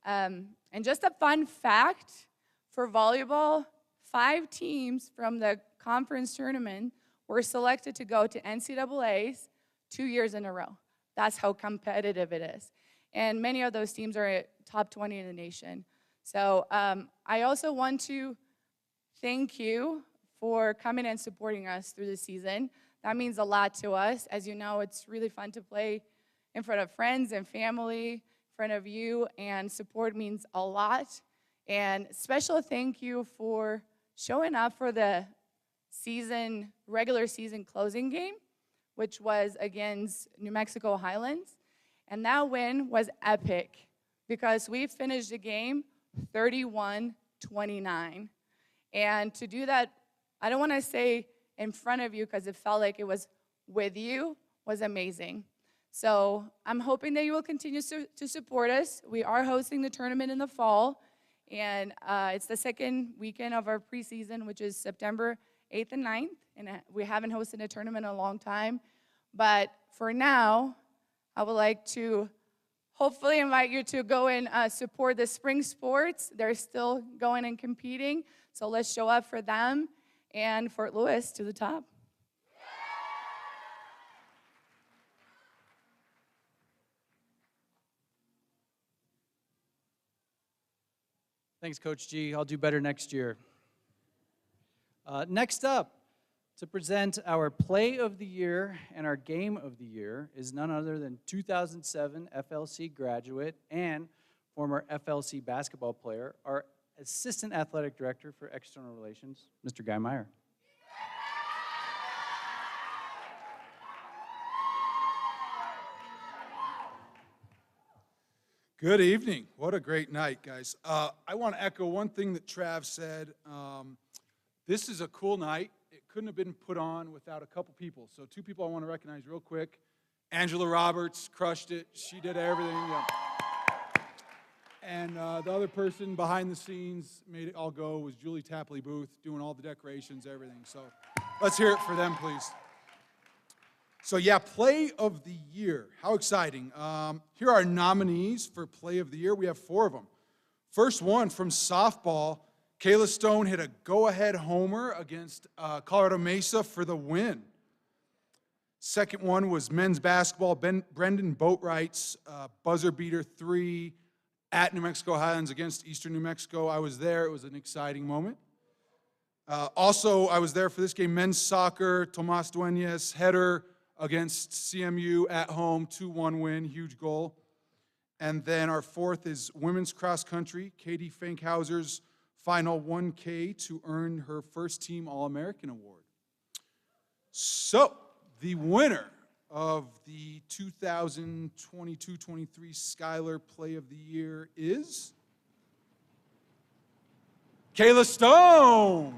And just a fun fact, for volleyball, 5 teams from the conference tournament were selected to go to NCAAs 2 years in a row. That's how competitive it is. And many of those teams are at top 20 in the nation. So I also want to thank you for coming and supporting us through the season. That means a lot to us. As you know, it's really fun to play in front of friends and family, in front of you, and support means a lot. And special thank you for showing up for the regular season closing game, which was against New Mexico Highlands. And that win was epic, because we finished the game 31-29. And to do that, I don't want to say in front of you, because it felt like it was with you, was amazing. So I'm hoping that you will continue to support us. We are hosting the tournament in the fall, and it's the second weekend of our preseason, which is September 8th and 9th, and we haven't hosted a tournament in a long time. But for now, I would like to hopefully invite you to go and support the spring sports. They're still going and competing, so let's show up for them, and Fort Lewis to the top. Thanks, Coach G. I'll do better next year. Next up, to present our Play of the Year and our Game of the Year is none other than 2007 FLC graduate and former FLC basketball player, our Assistant Athletic Director for External Relations, Mr. Guy Meyer. Good evening. What a great night, guys. I want to echo one thing that Trav said. This is a cool night. It couldn't have been put on without a couple people. So 2 people I want to recognize real quick. Angela Roberts crushed it. She did everything. Yeah. And the other person behind the scenes made it all go was Julie Tapley Booth, doing all the decorations, everything. So let's hear it for them, please. So yeah, Play of the Year. How exciting. Here are our nominees for Play of the Year. We have 4 of them. First one from softball. Kayla Stone hit a go-ahead homer against Colorado Mesa for the win. Second one was men's basketball. Brendan Boatwright's buzzer beater 3 at New Mexico Highlands against Eastern New Mexico. I was there. It was an exciting moment. Also, I was there for this game, men's soccer. Tomas Dueñas header against CMU at home, 2-1 win, huge goal. And then our fourth is women's cross country. Katie Fankhauser's final 1K to earn her first team All-American award. So, the winner of the 2022-23 Skyler Play of the Year is Kayla Stone.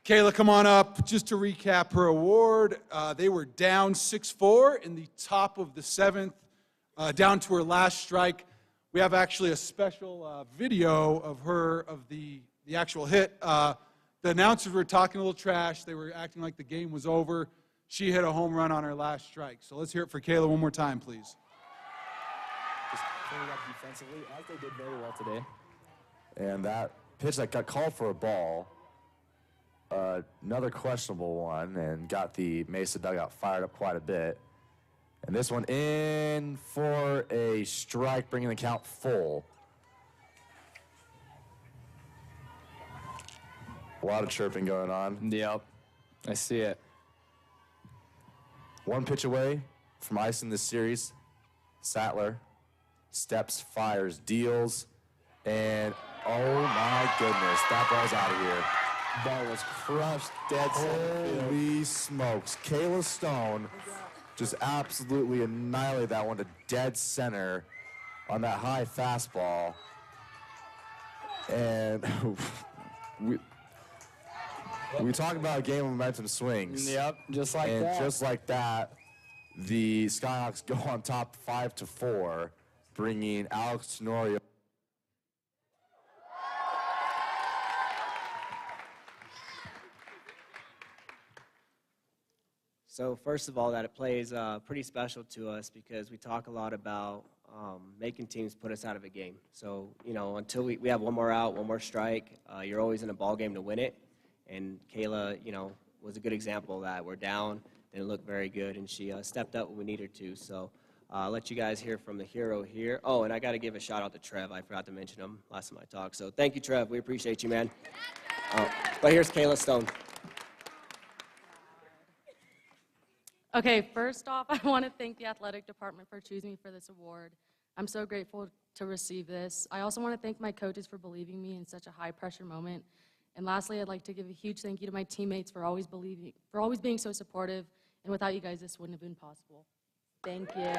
Kayla, come on up. Just to recap her award, they were down 6-4 in the top of the 7th, down to her last strike. We have actually a special video of her, of the actual hit. The announcers were talking a little trash. They were acting like the game was over. She hit a home run on her last strike. So let's hear it for Kayla one more time, please. Just cleaning up defensively, as they did very well today. And that pitch that got called for a ball, another questionable one, and got the Mesa dugout fired up quite a bit. And this one in for a strike, bringing the count full. A lot of chirping going on. Yep, I see it. One pitch away from icing this series. Sattler steps, fires, deals, and oh my goodness, that ball's out of here. Ball was crushed dead center. Holy smokes. Kayla Stone just absolutely annihilated that one to dead center on that high fastball. And we talk about a game of momentum swings. Yep, just like that. And just like that, the Skyhawks go on top 5-4, bringing Alex Tenorio. So first of all, that play is pretty special to us because we talk a lot about making teams put us out of a game. So, you know, until we have one more out, one more strike, you're always in a ball game to win it. And Kayla, you know, was a good example of that. We're down, didn't look very good, and she stepped up when we needed her to. So I'll let you guys hear from the hero here. Oh, and I got to give a shout out to Trev. I forgot to mention him last time I talked. So thank you, Trev. We appreciate you, man. But here's Kayla Stone. Okay, first off, I want to thank the athletic department for choosing me for this award. I'm so grateful to receive this. I also want to thank my coaches for believing me in such a high-pressure moment. And lastly, I'd like to give a huge thank you to my teammates for always being so supportive. And without you guys, this wouldn't have been possible. Thank you.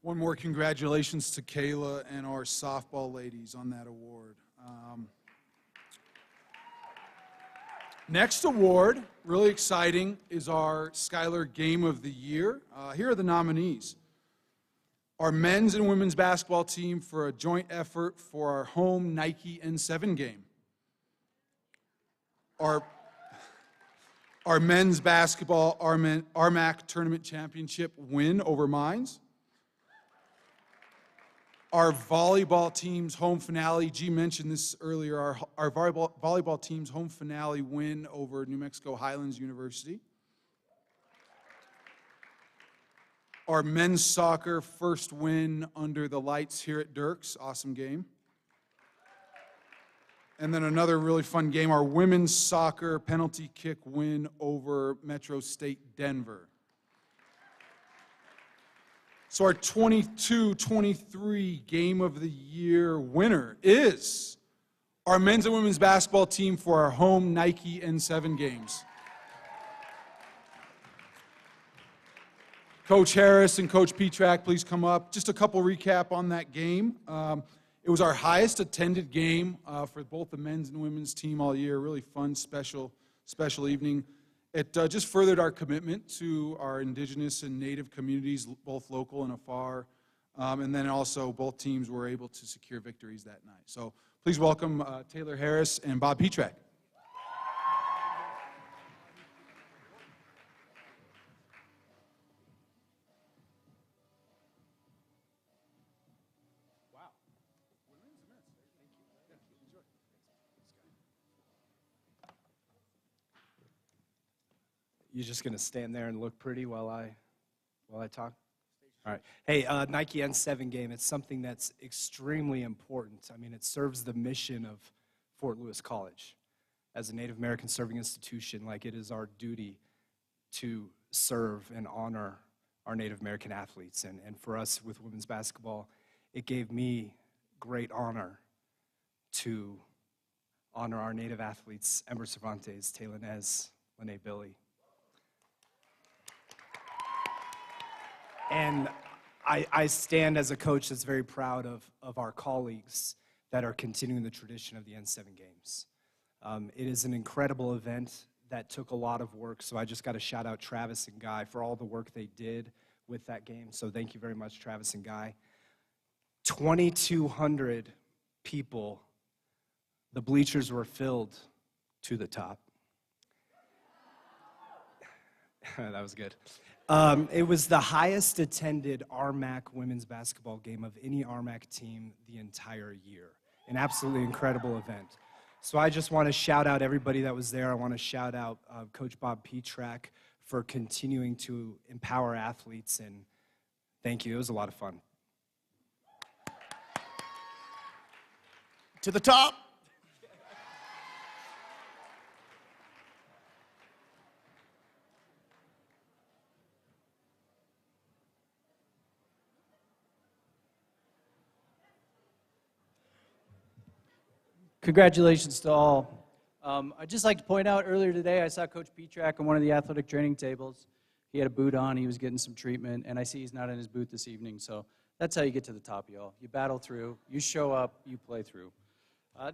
One more congratulations to Kayla and our softball ladies on that award. Next award, really exciting, is our Skyler Game of the Year. Here are the nominees. Our men's and women's basketball team for a joint effort for our home Nike N7 game. Our men's basketball RMAC tournament championship win over Mines. Our volleyball team's home finale, G mentioned this earlier, our volleyball team's home finale win over New Mexico Highlands University. Our men's soccer first win under the lights here at Dirks, awesome game. And then another really fun game, our women's soccer penalty kick win over Metro State Denver. So our 22-23 Game of the Year winner is our men's and women's basketball team for our home Nike N7 games. Coach Harris and Coach Petrak, please come up. Just a couple recap on that game. It was our highest attended game for both the men's and women's team all year. Really fun, special evening. It just furthered our commitment to our indigenous and native communities, both local and afar. And then also both teams were able to secure victories that night. So please welcome Taylor Harris and Bob Petrak. You're just gonna stand there and look pretty while I talk? All right. Hey, Nike N7 game, it's something that's extremely important. I mean, it serves the mission of Fort Lewis College. As a Native American serving institution, like, it is our duty to serve and honor our Native American athletes. And for us with women's basketball, it gave me great honor to honor our Native athletes, Ember Cervantes, Taylor Nez, Lene Billy. And I stand as a coach that's very proud of our colleagues that are continuing the tradition of the N7 games. It is an incredible event that took a lot of work, so I just got to shout out Travis and Guy for all the work they did with that game. So thank you very much, Travis and Guy. 2,200 people, the bleachers were filled to the top. That was good. It was the highest attended RMAC women's basketball game of any RMAC team the entire year. An absolutely incredible event. So I just want to shout out everybody that was there. I want to shout out Coach Bob Petrak for continuing to empower athletes, and thank you. It was a lot of fun. To the top. Congratulations to all. I'd just like to point out, earlier today I saw Coach Petrak on one of the athletic training tables. He had a boot on, he was getting some treatment, and I see he's not in his boot this evening, so that's how you get to the top, y'all. You battle through, you show up, you play through.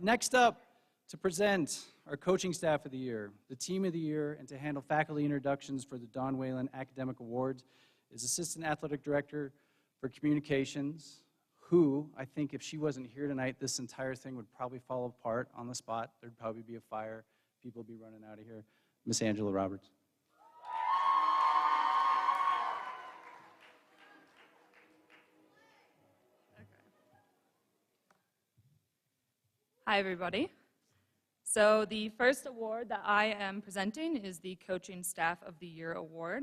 Next up, to present our coaching staff of the year, the team of the year, and to handle faculty introductions for the Don Whalen Academic Awards is Assistant Athletic Director for Communications, who, I think if she wasn't here tonight, this entire thing would probably fall apart on the spot. There'd probably be a fire. People would be running out of here. Miss Angela Roberts. Hi, everybody. So the first award that I am presenting is the Coaching Staff of the Year Award.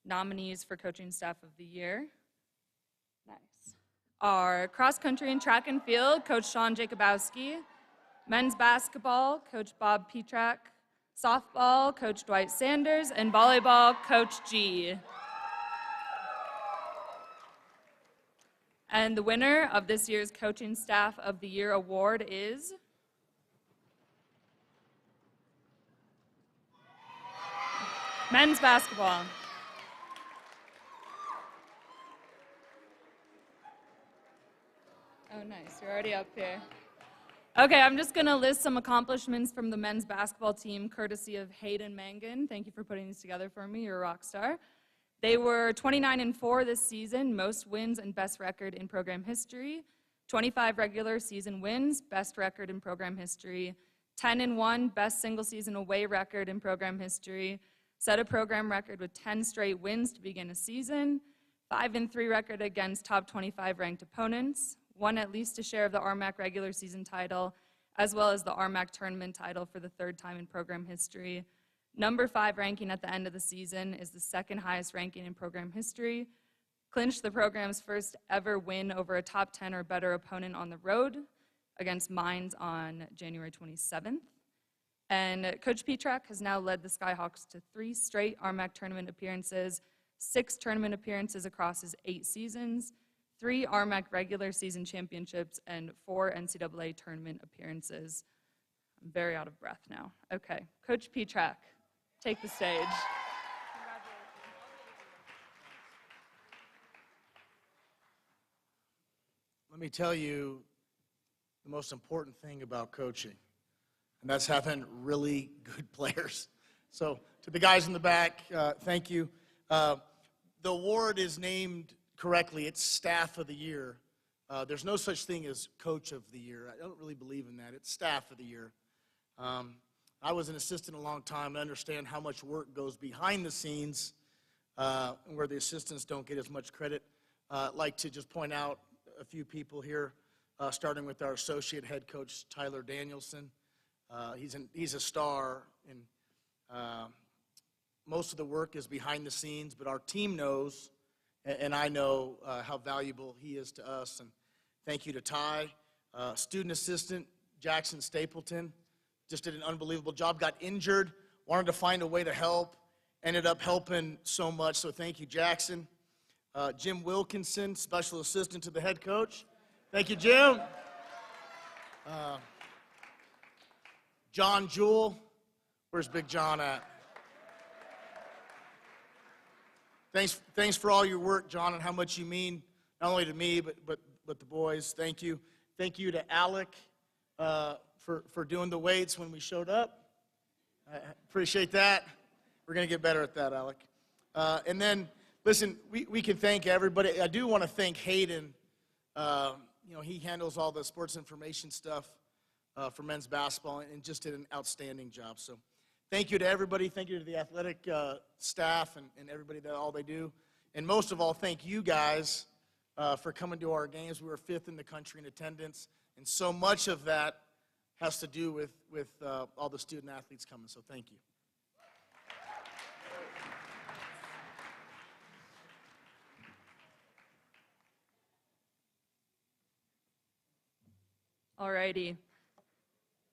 Nominees for Coaching Staff of the Year are cross country and track and field, Coach Sean Jacobowski; men's basketball, Coach Bob Petrak; softball, Coach Dwight Sanders; and volleyball, Coach G. And the winner of this year's Coaching Staff of the Year award is men's basketball. Oh, nice. You're already up here. Okay, I'm just going to list some accomplishments from the men's basketball team, courtesy of Hayden Mangan. Thank you for putting these together for me. You're a rock star. They were 29-4 this season, most wins and best record in program history. 25 regular season wins, best record in program history. 10-1, best single season away record in program history. Set a program record with 10 straight wins to begin a season. 5-3 record against top 25 ranked opponents. Won at least a share of the RMAC regular season title, as well as the RMAC tournament title for the third time in program history. Number 5 ranking at the end of the season is the second highest ranking in program history. Clinched the program's first ever win over a top 10 or better opponent on the road against Mines on January 27th. And Coach Petrak has now led the Skyhawks to 3 straight RMAC tournament appearances, 6 tournament appearances across his 8 seasons, 3 RMAC regular season championships, and 4 NCAA tournament appearances. I'm very out of breath now. Okay, Coach Petrak, take the stage. Let me tell you the most important thing about coaching, and that's having really good players. So to the guys in the back, thank you. The award is named correctly, it's Staff of the Year. There's no such thing as Coach of the Year. I don't really believe in that. It's Staff of the Year. I was an assistant a long time. I understand how much work goes behind the scenes where the assistants don't get as much credit. I'd like to just point out a few people here, starting with our associate head coach, Tyler Danielson. He's a star, and most of the work is behind the scenes, but our team knows, and I know how valuable he is to us. And thank you to Ty. Student assistant, Jackson Stapleton, just did an unbelievable job, got injured, wanted to find a way to help, ended up helping so much, so thank you, Jackson. Jim Wilkinson, special assistant to the head coach. Thank you, Jim. John Jewell, where's Big John at? Thanks for all your work, John, and how much you mean, not only to me, but the boys. Thank you. Thank you to Alec for doing the weights when we showed up. I appreciate that. We're going to get better at that, Alec. And then, listen, we can thank everybody. I do want to thank Hayden. He handles all the sports information stuff for men's basketball and just did an outstanding job. So thank you to everybody. Thank you to the athletic staff and everybody that all they do. And most of all, thank you guys for coming to our games. We were 5th in the country in attendance, and so much of that has to do with all the student athletes coming. So thank you. Alrighty.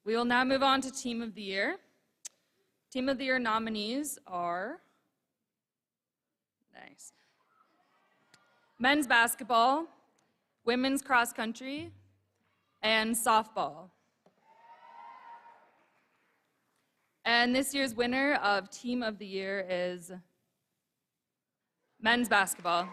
We will now move on to Team of the Year. Team of the Year nominees are men's basketball, women's cross country, and softball. And this year's winner of Team of the Year is men's basketball.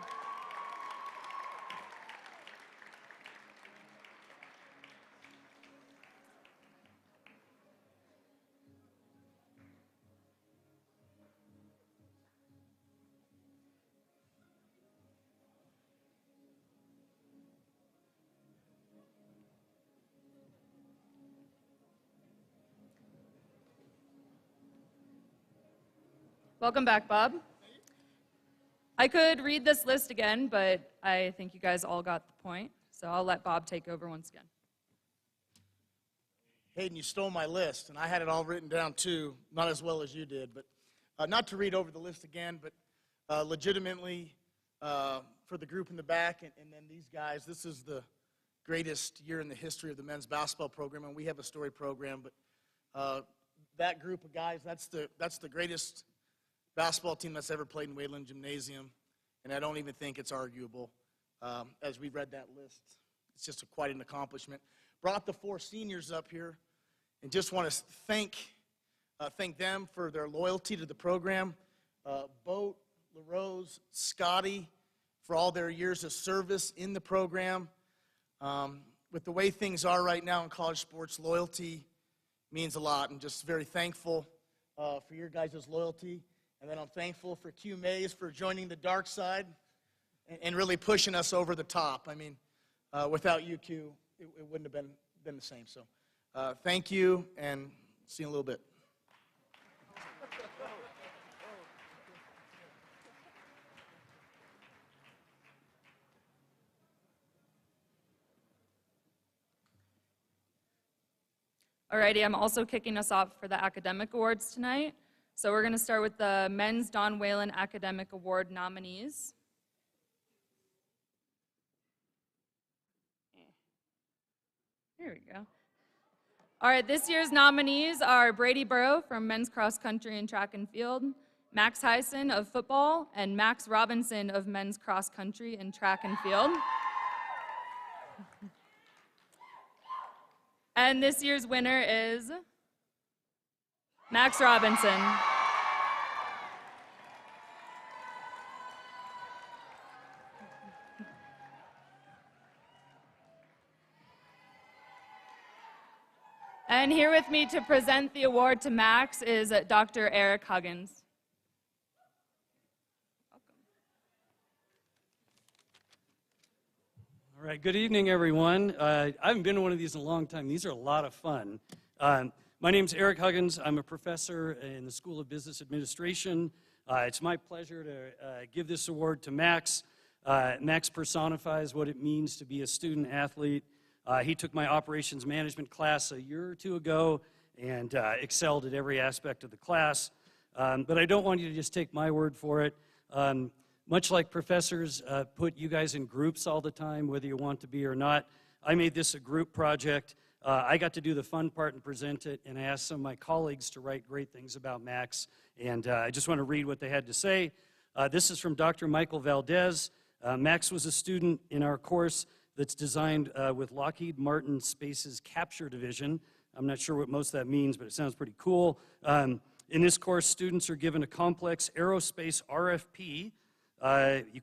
Welcome back, Bob. I could read this list again, but I think you guys all got the point, so I'll let Bob take over once again. Hayden, you stole my list, and I had it all written down too, not as well as you did, but not to read over the list again, but legitimately for the group in the back and then these guys, this is the greatest year in the history of the men's basketball program, and we have a story program, but that group of guys, that's the greatest basketball team that's ever played in Wayland Gymnasium, and I don't even think it's arguable. As we read that list, it's just quite an accomplishment. Brought the 4 seniors up here, and just want to thank them for their loyalty to the program. Boat, LaRose, Scotty, for all their years of service in the program. With the way things are right now in college sports, loyalty means a lot, and just very thankful for your guys' loyalty. And then I'm thankful for Q Mays for joining the dark side and really pushing us over the top. I mean, without you, Q, it wouldn't have been the same. So thank you, and see you in a little bit. Alrighty, I'm also kicking us off for the academic awards tonight. So we're going to start with the Men's Don Whalen Academic Award nominees. Here we go. All right, this year's nominees are Brady Burrow from men's cross country and track and field, Max Hyson of football, and Max Robinson of men's cross country and track and field. And this year's winner is Max Robinson. And here with me to present the award to Max is Dr. Eric Huggins. All right, good evening, everyone. I haven't been to one of these in a long time. These are a lot of fun. My name's Eric Huggins. I'm a professor in the School of Business Administration. It's my pleasure to give this award to Max. Max personifies what it means to be a student athlete. He took my operations management class a year or two ago and excelled at every aspect of the class. But I don't want you to just take my word for it. Much like professors put you guys in groups all the time, whether you want to be or not, I made this a group project. I got to do the fun part and present it, and I asked some of my colleagues to write great things about Max, and I just want to read what they had to say. This is from Dr. Michael Valdez. Max was a student in our course that's designed with Lockheed Martin Space's Capture Division. I'm not sure what most of that means, but it sounds pretty cool. In this course, students are given a complex aerospace RFP.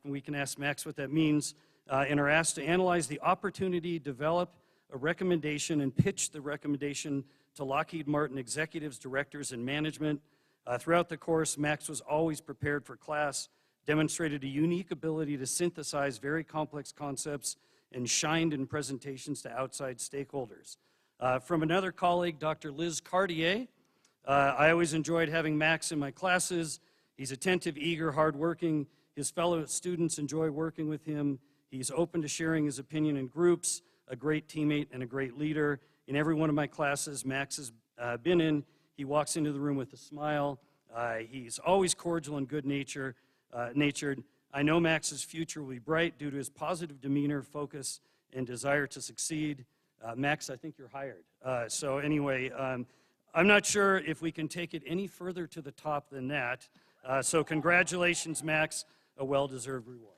We can ask Max what that means, and are asked to analyze the opportunity, develop a recommendation, and pitch the recommendation to Lockheed Martin executives, directors, and management. Throughout the course, Max was always prepared for class, demonstrated a unique ability to synthesize very complex concepts, and shined in presentations to outside stakeholders. From another colleague, Dr. Liz Cartier, I always enjoyed having Max in my classes. He's attentive, eager, hardworking. His fellow students enjoy working with him. He's open to sharing his opinion in groups, a great teammate, and a great leader. In every one of my classes Max has been in, he walks into the room with a smile. He's always cordial and good-natured. I know Max's future will be bright due to his positive demeanor, focus, and desire to succeed. Max, I think you're hired. So anyway, I'm not sure if we can take it any further to the top than that. So congratulations, Max, a well-deserved reward.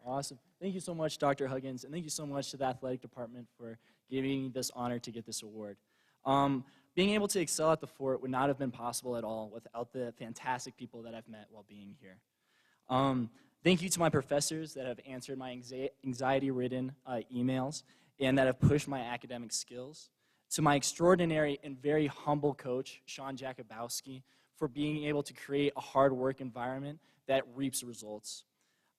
Awesome. Thank you so much, Dr. Huggins, and thank you so much to the athletic department for giving me this honor to get this award. Being able to excel at the fort would not have been possible at all without the fantastic people that I've met while being here. Thank you to my professors that have answered my anxiety-ridden emails and that have pushed my academic skills. To my extraordinary and very humble coach, Sean Jakubowski, for being able to create a hard work environment that reaps results.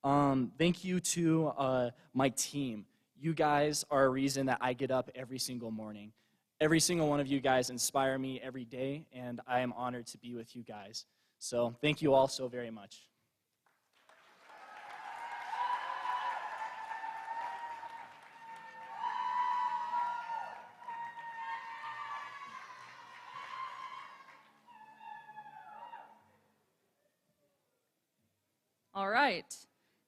Thank you to my team. You guys are a reason that I get up every single morning. Every single one of you guys inspire me every day, and I am honored to be with you guys. So thank you all so very much. All right.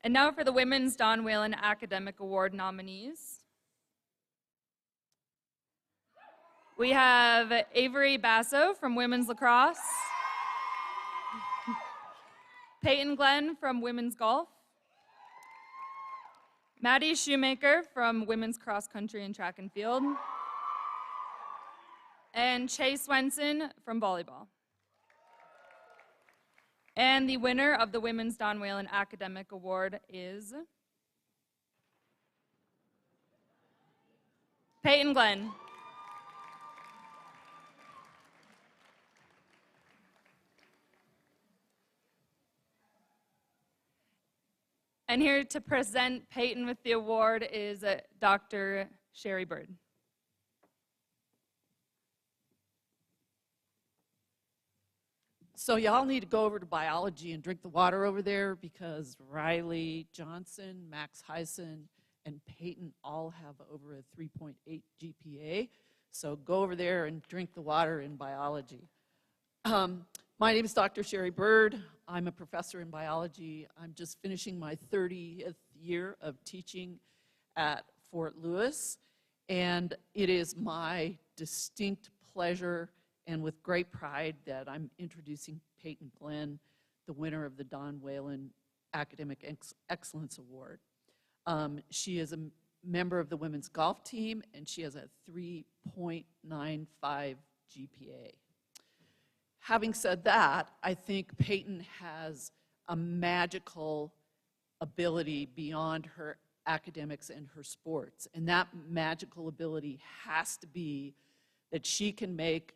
And now for the Women's Don Whalen Academic Award nominees. We have Avery Basso from Women's Lacrosse, Peyton Glenn from Women's Golf, Maddie Shoemaker from Women's Cross Country and Track and Field, and Chase Swenson from Volleyball. And the winner of the Women's Don Whalen Academic Award is Peyton Glenn. And here to present Peyton with the award is Dr. Sherry Bird. So y'all need to go over to biology and drink the water over there because Riley Johnson, Max Heisen, and Peyton all have over a 3.8 GPA. So go over there and drink the water in biology. My name is Dr. Sherry Bird. I'm a professor in biology. I'm just finishing my 30th year of teaching at Fort Lewis. And it is my distinct pleasure and with great pride that I'm introducing Peyton Glenn, the winner of the Don Whalen Academic Excellence Award. She is a member of the women's golf team, and she has a 3.95 GPA. Having said that, I think Peyton has a magical ability beyond her academics and her sports, and that magical ability has to be that she can make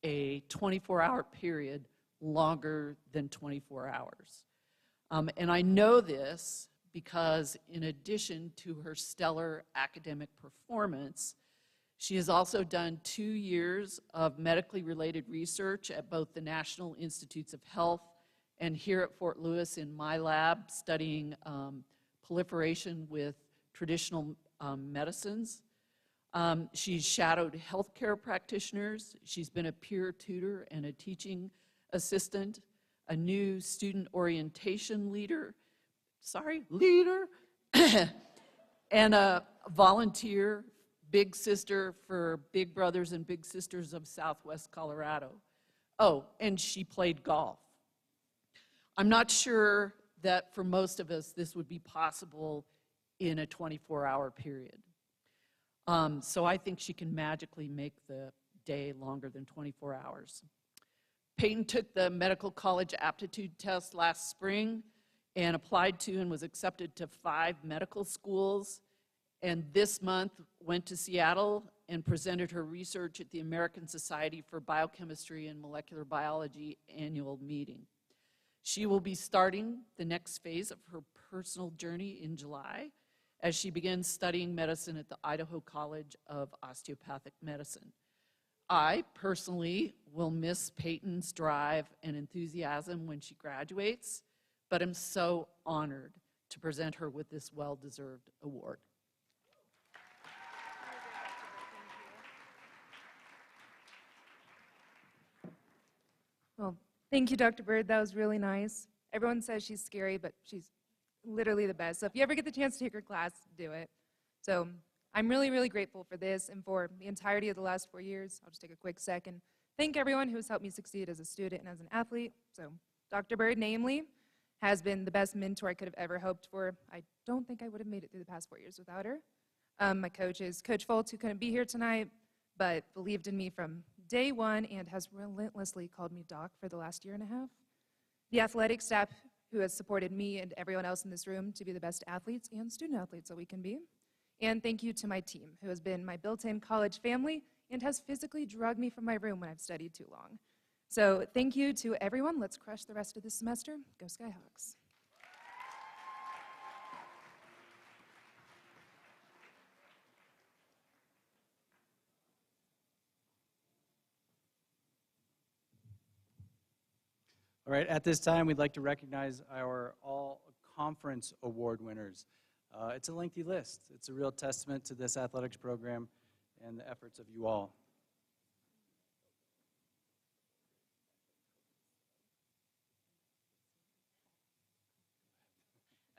a 24-hour period longer than 24 hours. And I know this because in addition to her stellar academic performance, she has also done 2 years of medically related research at both the National Institutes of Health and here at Fort Lewis in my lab studying proliferation with traditional medicines. She's shadowed healthcare practitioners. She's been a peer tutor and a teaching assistant, a new student orientation leader, and a volunteer big sister for Big Brothers and Big Sisters of Southwest Colorado. Oh, and she played golf. I'm not sure that for most of us this would be possible in a 24-hour period. So I think she can magically make the day longer than 24 hours. Peyton took the medical college aptitude test last spring and applied to and was accepted to 5 medical schools, and this month went to Seattle and presented her research at the American Society for Biochemistry and Molecular Biology annual meeting. She will be starting the next phase of her personal journey in July as she begins studying medicine at the Idaho College of Osteopathic Medicine. I personally will miss Peyton's drive and enthusiasm when she graduates, but am so honored to present her with this well-deserved award. Well, thank you, Dr. Bird. That was really nice. Everyone says she's scary, but she's literally the best. So if you ever get the chance to take her class, do it. So I'm really, really grateful for this and for the entirety of the last 4 years. I'll just take a quick second. Thank everyone who has helped me succeed as a student and as an athlete. So Dr. Bird, namely, has been the best mentor I could have ever hoped for. I don't think I would have made it through the past 4 years without her. My coach is Coach Foltz, who couldn't be here tonight, but believed in me from day one and has relentlessly called me doc for the last year and a half. The athletic staff who has supported me and everyone else in this room to be the best athletes and student athletes that we can be. And thank you to my team, who has been my built-in college family and has physically drugged me from my room when I've studied too long. So thank you to everyone. Let's crush the rest of this semester. Go Skyhawks. All right, at this time, we'd like to recognize our all-conference award winners. It's a lengthy list. It's a real testament to this athletics program and the efforts of you all.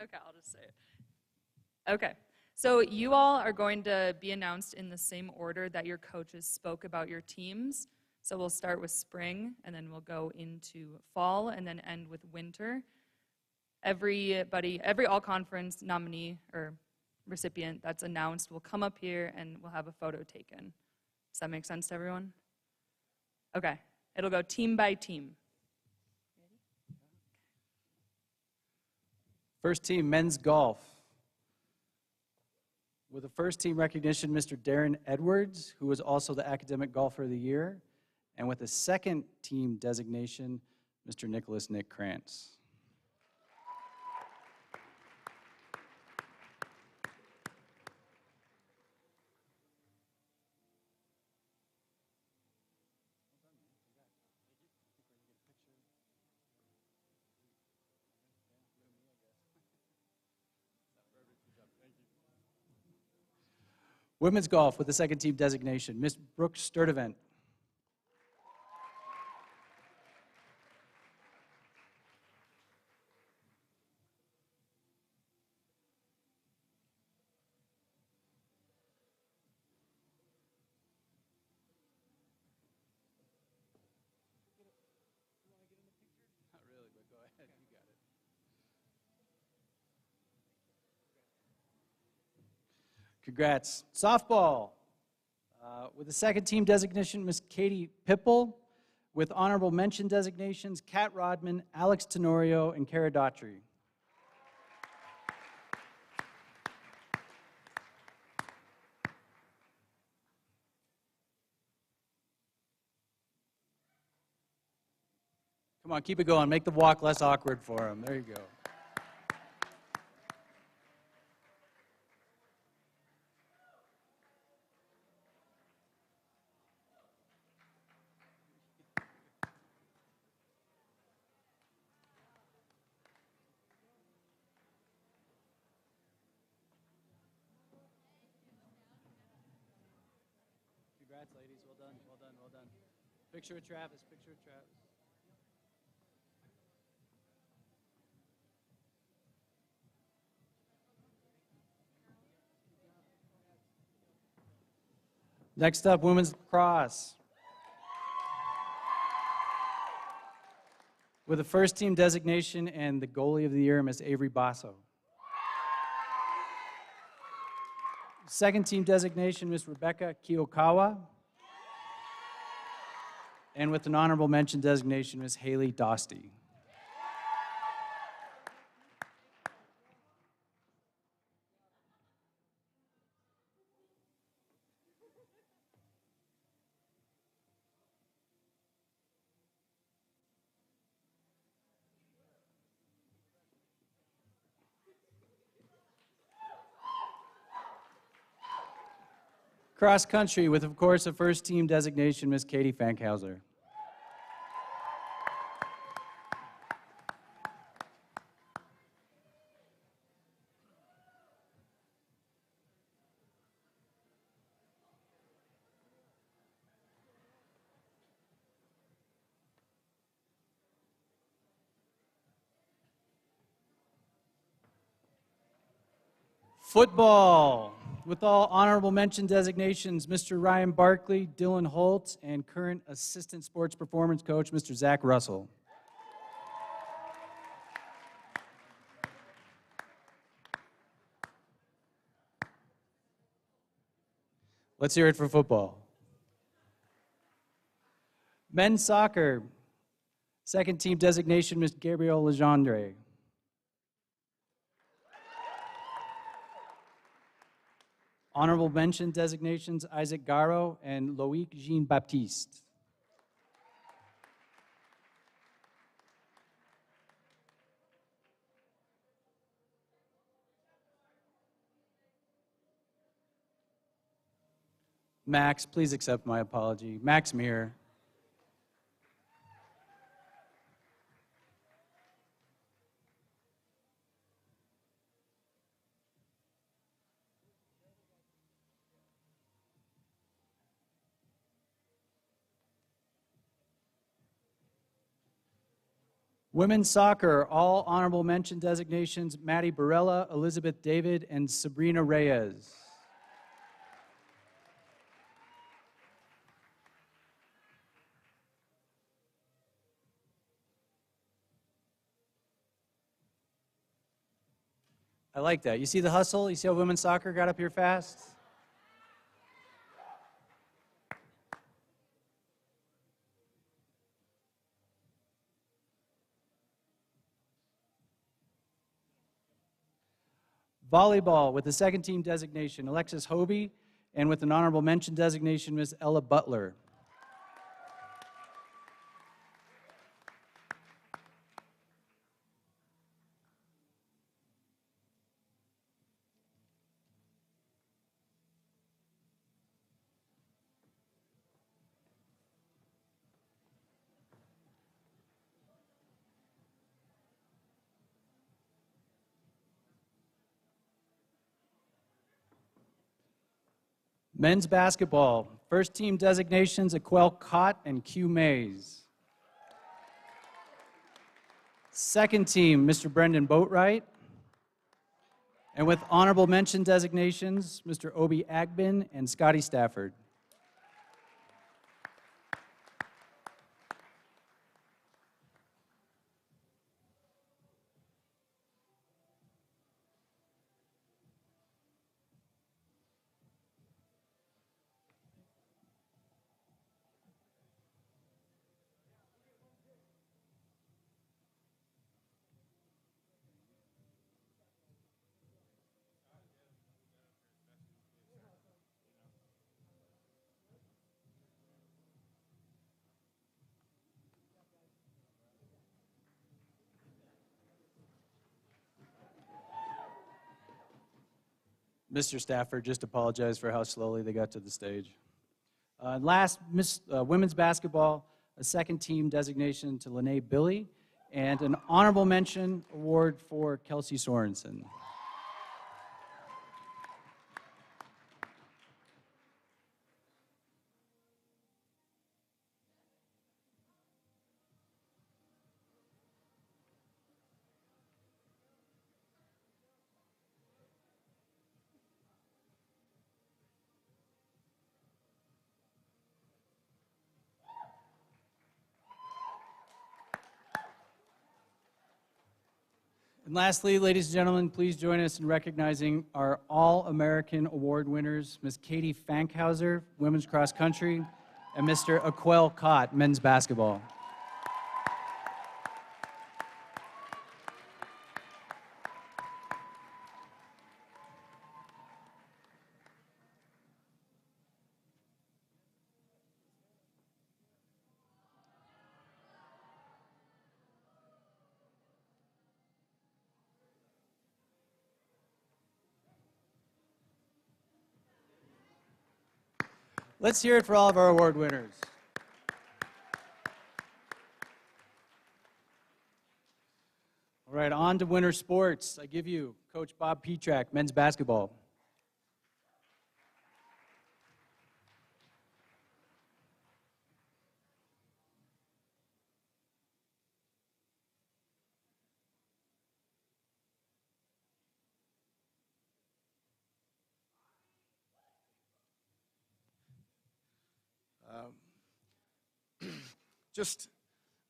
Okay, I'll just say it. Okay, so you all are going to be announced in the same order that your coaches spoke about your teams. So we'll start with spring, and then we'll go into fall, and then end with winter. Every all-conference nominee or recipient that's announced will come up here, and we'll have a photo taken. Does that make sense to everyone? Okay, it'll go team by team. First team, men's golf. With the first team recognition, Mr. Darren Edwards, who was also the Academic Golfer of the Year. And with the second team designation, Mr. Nicholas Nick Krantz. Women's golf with the second team designation, Ms. Brooke Sturdivant. Congrats. Softball. With the second team designation, Ms. Katie Pipple. With honorable mention designations, Kat Rodman, Alex Tenorio, and Kara Daughtry. Come Come on, keep it going. Make the walk less awkward for him. There you go. Congrats, ladies. Well done, well done, well done. Picture with Travis, picture with Travis. Next up, women's lacrosse. With the first team designation and the goalie of the year, Miss Avery Basso. Second team designation, Miss Rebecca Kiyokawa. And with an honorable mention designation, Miss Haley Dostey. Cross country with, of course, a first team designation, Miss Katie Fankhauser. Football, with all honorable mention designations, Mr. Ryan Barkley, Dylan Holt, and current assistant sports performance coach, Mr. Zach Russell. Let's hear it for football. Men's soccer, second team designation, Ms. Gabrielle Legendre. Honorable mention designations, Isaac Garo and Loic Jean-Baptiste. Max, please accept my apology. Max Muir. Women's soccer, all honorable mention designations, Maddie Barella, Elizabeth David, and Sabrina Reyes. I like that. You see the hustle? You see how women's soccer got up here fast? Volleyball with the second team designation, Alexis Hobie, and with an honorable mention designation, Ms. Ella Butler. Men's basketball, first team designations, Aquel Cott and Q Mays. Second team, Mr. Brendan Boatwright. And with honorable mention designations, Mr. Obi Agbin and Scotty Stafford. Mr. Stafford just apologized for how slowly they got to the stage. Last, women's basketball, a second team designation to Lene Billy, and an honorable mention award for Kelsey Sorensen. And lastly, ladies and gentlemen, please join us in recognizing our All-American Award winners, Ms. Katie Fankhauser, women's cross country, and Mr. Aquel Cott, men's basketball. Let's hear it for all of our award winners. All right, on to winter sports. I give you Coach Bob Petrak, men's basketball.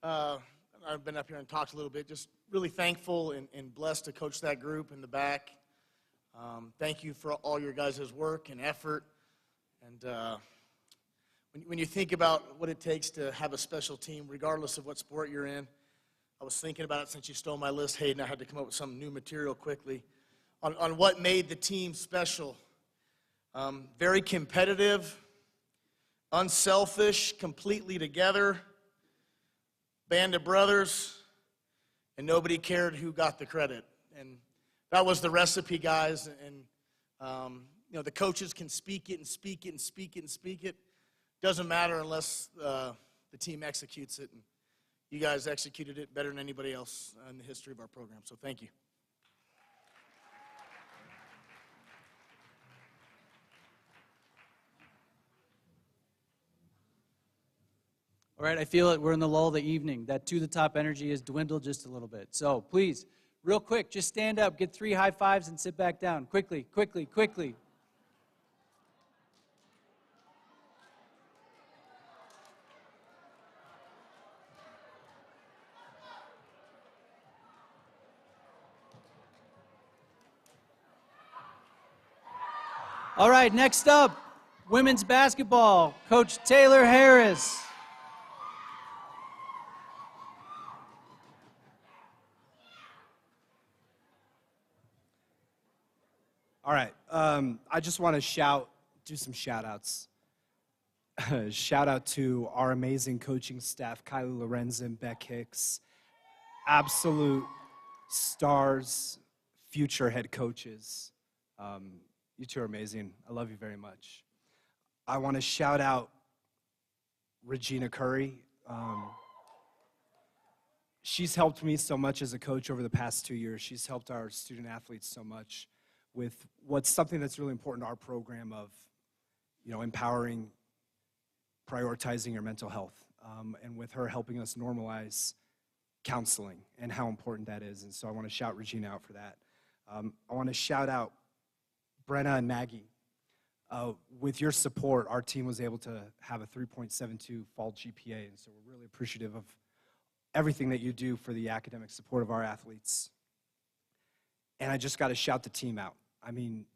I've been up here and talked a little bit, just really thankful and blessed to coach that group in the back. Thank you for all your guys' work and effort. And when you think about what it takes to have a special team, regardless of what sport you're in, I was thinking about it since you stole my list, Hayden. I had to come up with some new material quickly on what made the team special. Very competitive, unselfish, completely together, band of brothers, and nobody cared who got the credit. And that was the recipe, guys. And you know, the coaches can speak it and speak it and speak it and speak it. Doesn't matter unless the team executes it. And you guys executed it better than anybody else in the history of our program. So thank you. All right, I feel it. We're in the lull of the evening. That to the top energy has dwindled just a little bit. So please, real quick, just stand up, get 3 high fives, and sit back down. Quickly, quickly, quickly. All right, next up, women's basketball, Coach Taylor Harris. All right. I just want to do some shout outs. Shout out to our amazing coaching staff, Kylie Lorenzen, Beck Hicks, absolute stars, future head coaches. You two are amazing. I love you very much. I want to shout out Regina Curry. She's helped me so much as a coach over the past 2 years. She's helped our student athletes so much with what's something that's really important to our program of, you know, empowering, prioritizing your mental health, and with her helping us normalize counseling and how important that is. And so I want to shout Regina out for that. I want to shout out Brenna and Maggie. With your support, our team was able to have a 3.72 fall GPA, and so we're really appreciative of everything that you do for the academic support of our athletes. And I just got to shout the team out. I mean,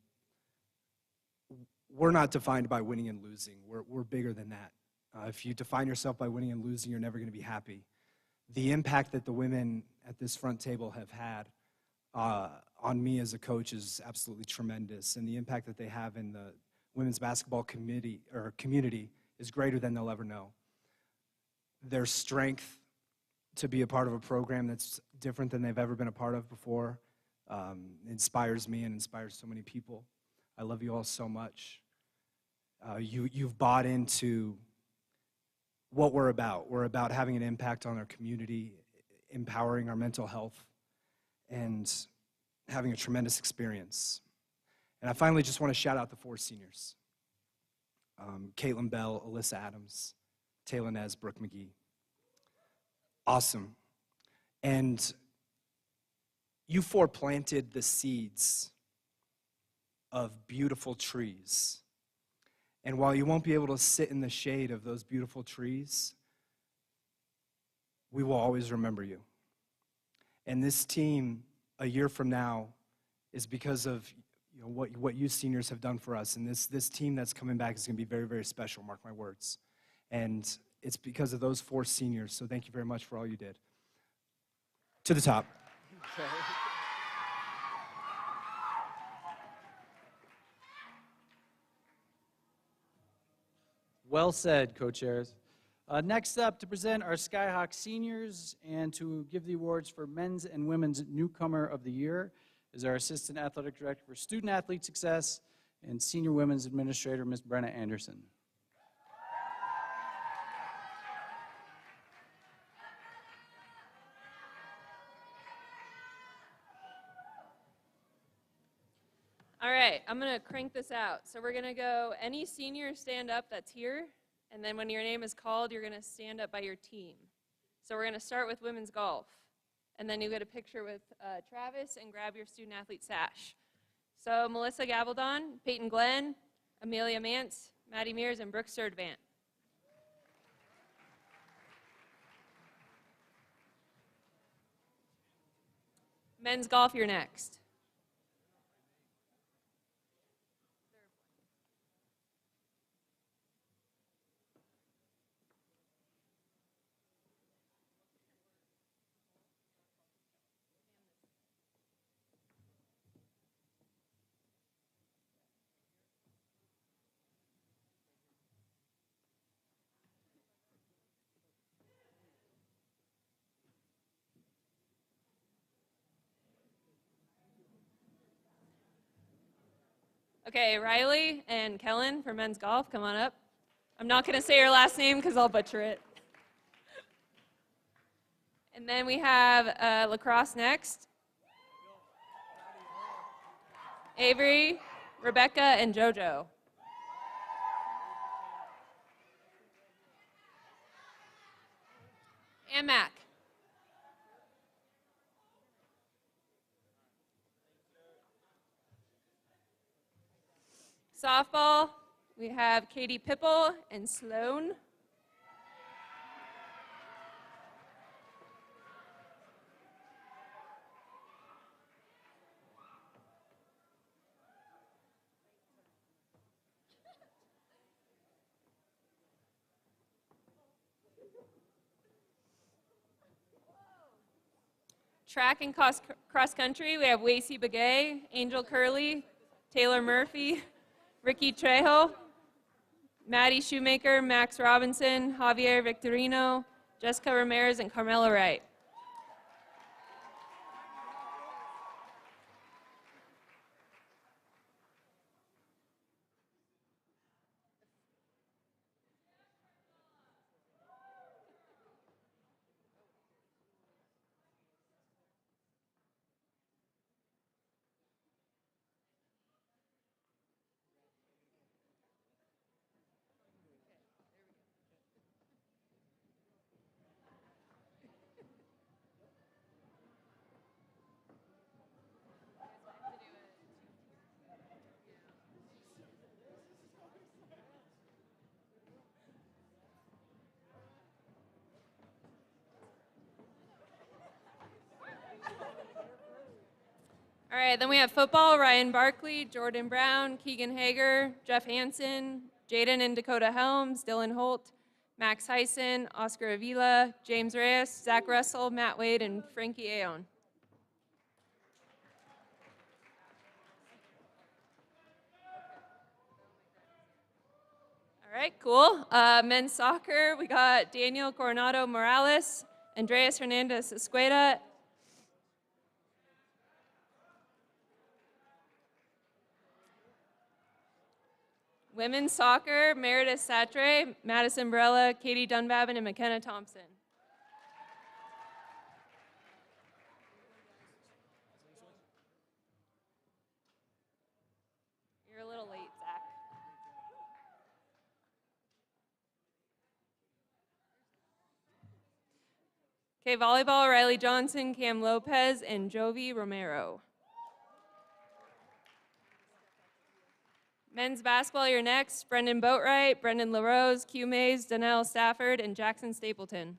we're not defined by winning and losing. We're bigger than that. If you define yourself by winning and losing, you're never going to be happy. The impact that the women at this front table have had on me as a coach is absolutely tremendous, and the impact that they have in the women's basketball community is greater than they'll ever know. Their strength to be a part of a program that's different than they've ever been a part of before inspires me and inspires so many people. I love you all so much. You've bought into what we're about. We're about having an impact on our community, empowering our mental health, and having a tremendous experience. And I finally just want to shout out the 4 seniors. Caitlin Bell, Alyssa Adams, Taylor Nez, Brooke McGee. Awesome. And you 4 planted the seeds of beautiful trees. And while you won't be able to sit in the shade of those beautiful trees, we will always remember you. And this team, a year from now, is because of what you seniors have done for us. And this team that's coming back is going to be very, very special, mark my words. And it's because of those 4 seniors, so thank you very much for all you did. To the top. Well said, co-chairs. Next up to present our Skyhawk seniors and to give the awards for men's and women's newcomer of the year is our Assistant Athletic Director for Student Athlete Success and Senior Women's Administrator, Ms. Brenna Anderson. All right, I'm going to crank this out. So we're going to go, any senior stand up that's here, and then when your name is called, you're going to stand up by your team. So we're going to start with women's golf, and then you get a picture with Travis and grab your student athlete sash. So Melissa Gabaldon, Peyton Glenn, Amelia Mance, Maddie Mears, and Brooke Sturdvant. Men's golf, you're next. Okay, Riley and Kellen for men's golf, come on up. I'm not going to say your last name because I'll butcher it. And then we have lacrosse next. Avery, Rebecca, and JoJo. And Mac. Softball, we have Katie Pipple and Sloan. Track and cross country, we have Wacy Begay, Angel Curley, Taylor Murphy, Ricky Trejo, Maddie Shoemaker, Max Robinson, Javier Victorino, Jessica Ramirez, and Carmela Wright. All right, then we have football, Ryan Barkley, Jordan Brown, Keegan Hager, Jeff Hansen, Jaden and Dakota Helms, Dylan Holt, Max Heisen, Oscar Avila, James Reyes, Zach Russell, Matt Wade, and Frankie Aon. All right, cool. Men's soccer, we got Daniel Coronado Morales, Andreas Hernandez Escueda, Women's soccer, Meredith Satre, Madison Barella, Katie Dunbabin, and McKenna Thompson. You're a little late, Zach. Okay, volleyball, Riley Johnson, Cam Lopez, and Jovi Romero. Men's basketball, you're next. Brendan Boatwright, Brendan LaRose, Q Mays, Donnell Stafford, and Jackson Stapleton.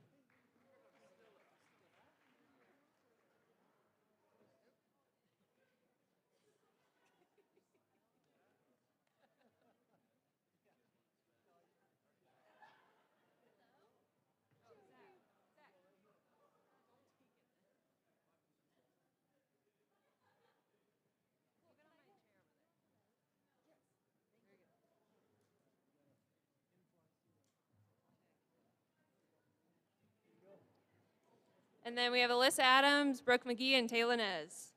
And then we have Alyssa Adams, Brooke McGee, and Taylor Nez.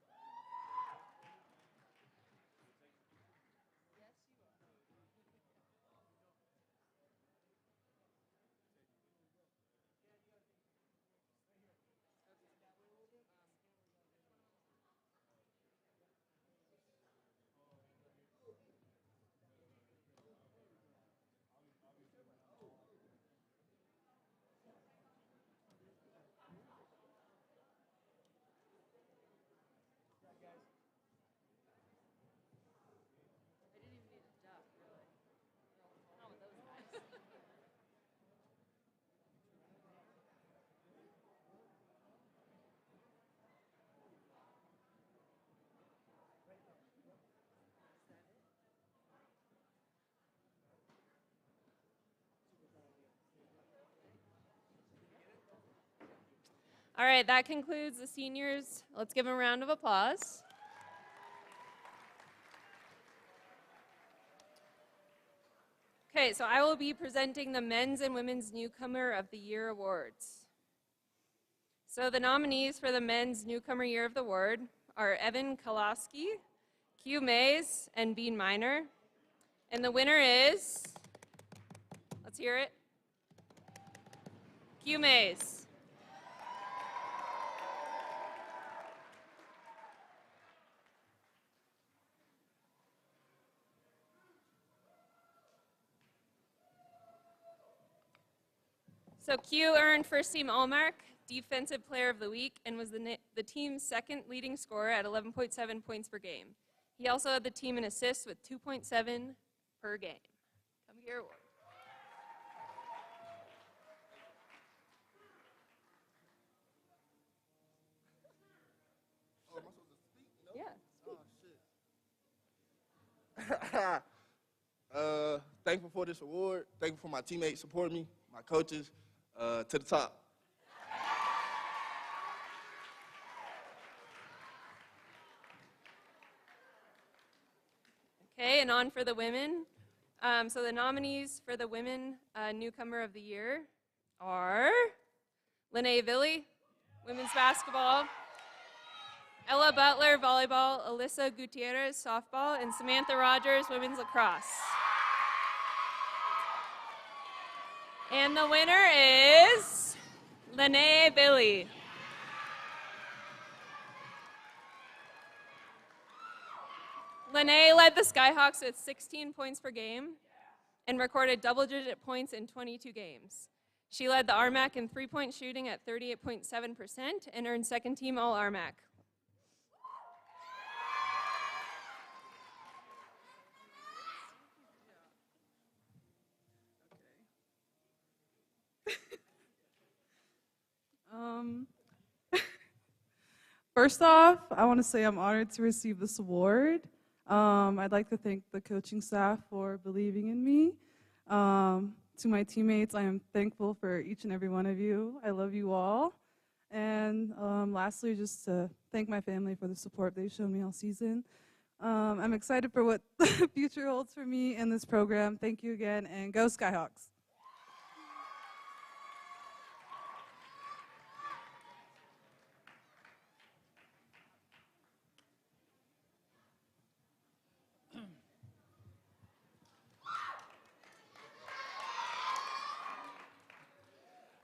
All right, that concludes the seniors. Let's give them a round of applause. Okay, so I will be presenting the Men's and Women's Newcomer of the Year awards. So the nominees for the Men's Newcomer Year of the Award are Evan Kalaski, Q Mays, and Bean Miner. And the winner is, let's hear it, Q Mays. So Q earned First Team All-Mark, Defensive Player of the Week, and was the team's second leading scorer at 11.7 points per game. He also had the team in assists with 2.7 per game. Come here, award. Yeah. Thankful for this award. Thankful for my teammates supporting me, my coaches, to the top. Okay, and on for the women. So the nominees for the Women Newcomer of the Year are Lene Villi, women's basketball, Ella Butler, volleyball, Alyssa Gutierrez, softball, and Samantha Rogers, women's lacrosse. And the winner is Lene Villi. Lene led the Skyhawks with 16 points per game and recorded double-digit points in 22 games. She led the RMAC in three-point shooting at 38.7% and earned second-team All-RMAC. First off, I want to say I'm honored to receive this award. I'd like to thank the coaching staff for believing in me. To my teammates, I am thankful for each and every one of you. I love you all. And lastly, just to thank my family for the support they've shown me all season. I'm excited for what the future holds for me in this program. Thank you again, and go Skyhawks.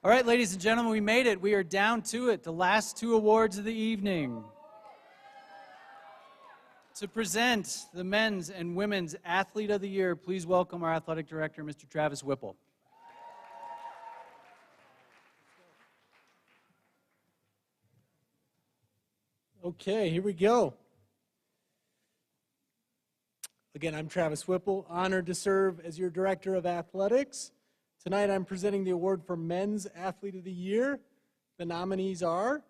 All right, ladies and gentlemen, we made it. We are down to it, the last two awards of the evening. To present the Men's and Women's Athlete of the Year, please welcome our Athletic Director, Mr. Travis Whipple. Okay, here we go. Again, I'm Travis Whipple, honored to serve as your Director of Athletics. Tonight I'm presenting the award for Men's Athlete of the Year. The nominees are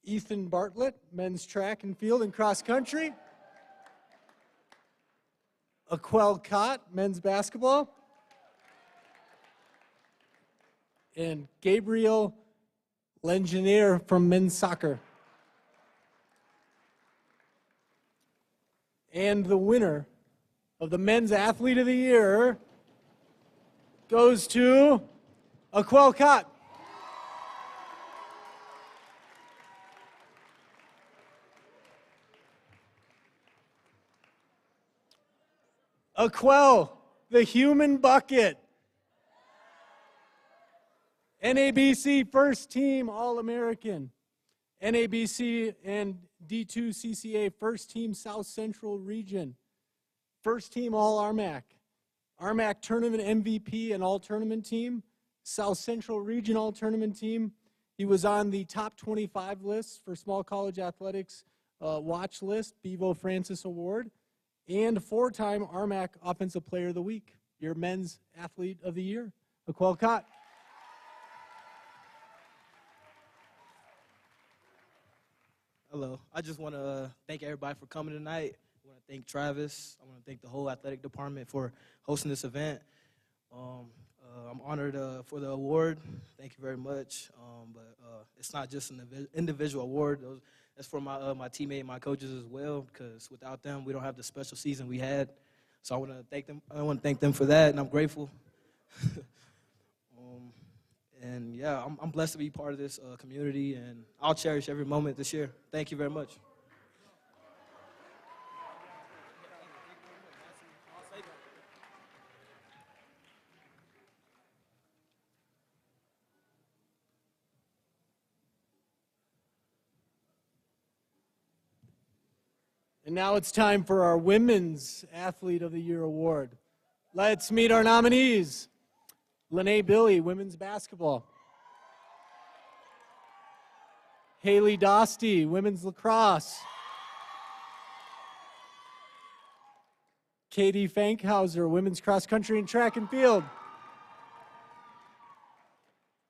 Ethan Bartlett, men's track and field and cross country. Aquel Cott, men's basketball. And Gabriel Lengineer from men's soccer. And the winner of the Men's Athlete of the Year goes to Aquel Cott. Aquel, the human bucket. NABC first team All-American. NABC and D2 CCA first team South Central Region. First team All-RMAC. RMAC tournament MVP and all-tournament team. South Central Region all-tournament team. He was on the top 25 list for small college athletics watch list, Bevo Francis Award. And four-time RMAC Offensive Player of the Week, your Men's Athlete of the Year, Aquel Cott. Hello. I just want to thank everybody for coming tonight. I want to thank Travis. I want to thank the whole athletic department for hosting this event. I'm honored for the award. Thank you very much. But it's not just an individual award. That's for my teammate and my coaches as well, because without them, we don't have the special season we had. So I want to thank them. I want to thank them for that, and I'm grateful. And yeah, I'm blessed to be part of this community, and I'll cherish every moment this year. Thank you very much. And now it's time for our Women's Athlete of the Year award. Let's meet our nominees. Lene Billy, women's basketball. Haley Dostie, women's lacrosse. Katie Fankhauser, women's cross country and track and field.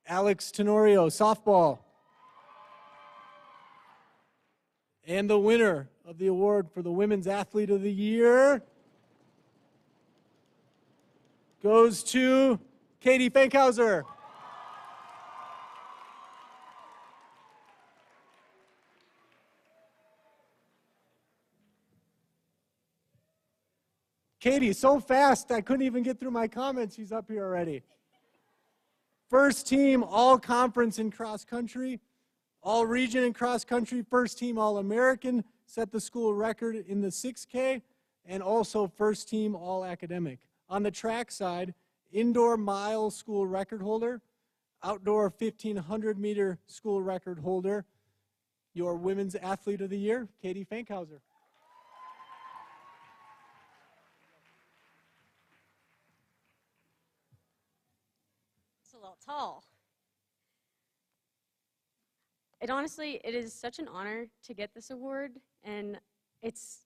Alex Tenorio, softball. And the winner of the award for the Women's Athlete of the Year goes to Katie Fankhauser. Katie, so fast I couldn't even get through my comments. She's up here already. First team all-conference in cross country, all-region in cross country, first team all-American, set the school record in the 6K, and also first team all-academic. On the track side, indoor mile school record holder, outdoor 1,500-meter school record holder, your Women's Athlete of the Year, Katie Fankhauser. It's a little tall. It is such an honor to get this award, and it's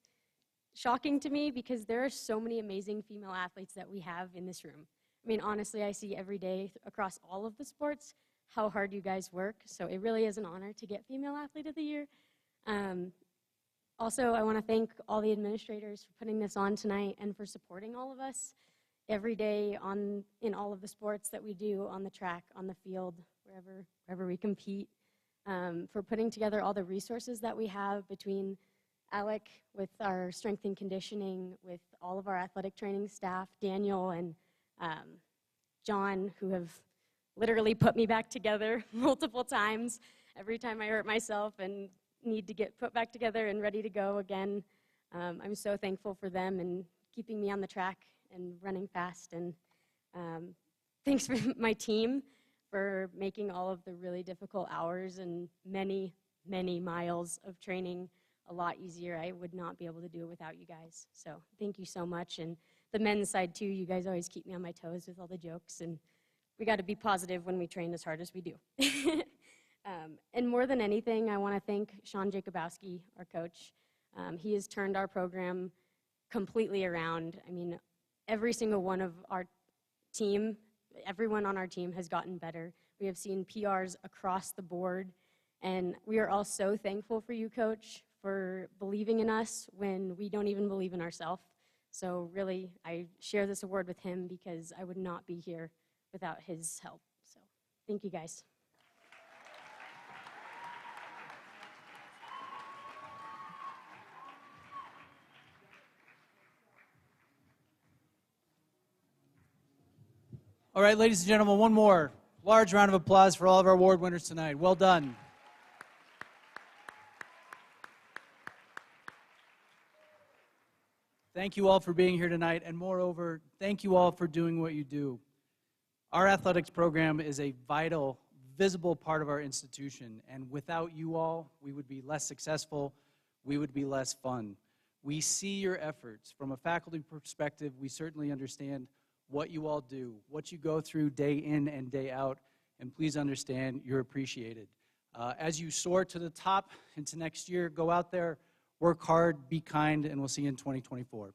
shocking to me because there are so many amazing female athletes that we have in this room. I mean, honestly, I see every day across all of the sports how hard you guys work, so it really is an honor to get Female Athlete of the Year. Also, I want to thank all the administrators for putting this on tonight and for supporting all of us every day in all of the sports that we do, on the track, on the field, wherever we compete, for putting together all the resources that we have between Alec with our strength and conditioning, with all of our athletic training staff, Daniel and John, who have literally put me back together multiple times every time I hurt myself and need to get put back together and ready to go again. I'm so thankful for them and keeping me on the track and running fast. And thanks for my team for making all of the really difficult hours and many, many miles of training a lot easier. I would not be able to do it without you guys. So thank you so much. And the men's side too, you guys always keep me on my toes with all the jokes, and we got to be positive when we train as hard as we do. And more than anything, I want to thank Sean Jacobowski, our coach. He has turned our program completely around. I mean, every single one of our team, everyone on our team has gotten better. We have seen PRs across the board, and we are all so thankful for you, Coach, for believing in us when we don't even believe in ourselves. So really, I share this award with him because I would not be here without his help. So thank you, guys. All right, ladies and gentlemen, one more large round of applause for all of our award winners tonight. Well done. Thank you all for being here tonight, and moreover, thank you all for doing what you do. Our athletics program is a vital, visible part of our institution, and without you all, we would be less successful, we would be less fun. We see your efforts. From a faculty perspective, we certainly understand what you all do, what you go through day in and day out, and please understand you're appreciated. As you soar to the top into next year, go out there, work hard, be kind, and we'll see you in 2024.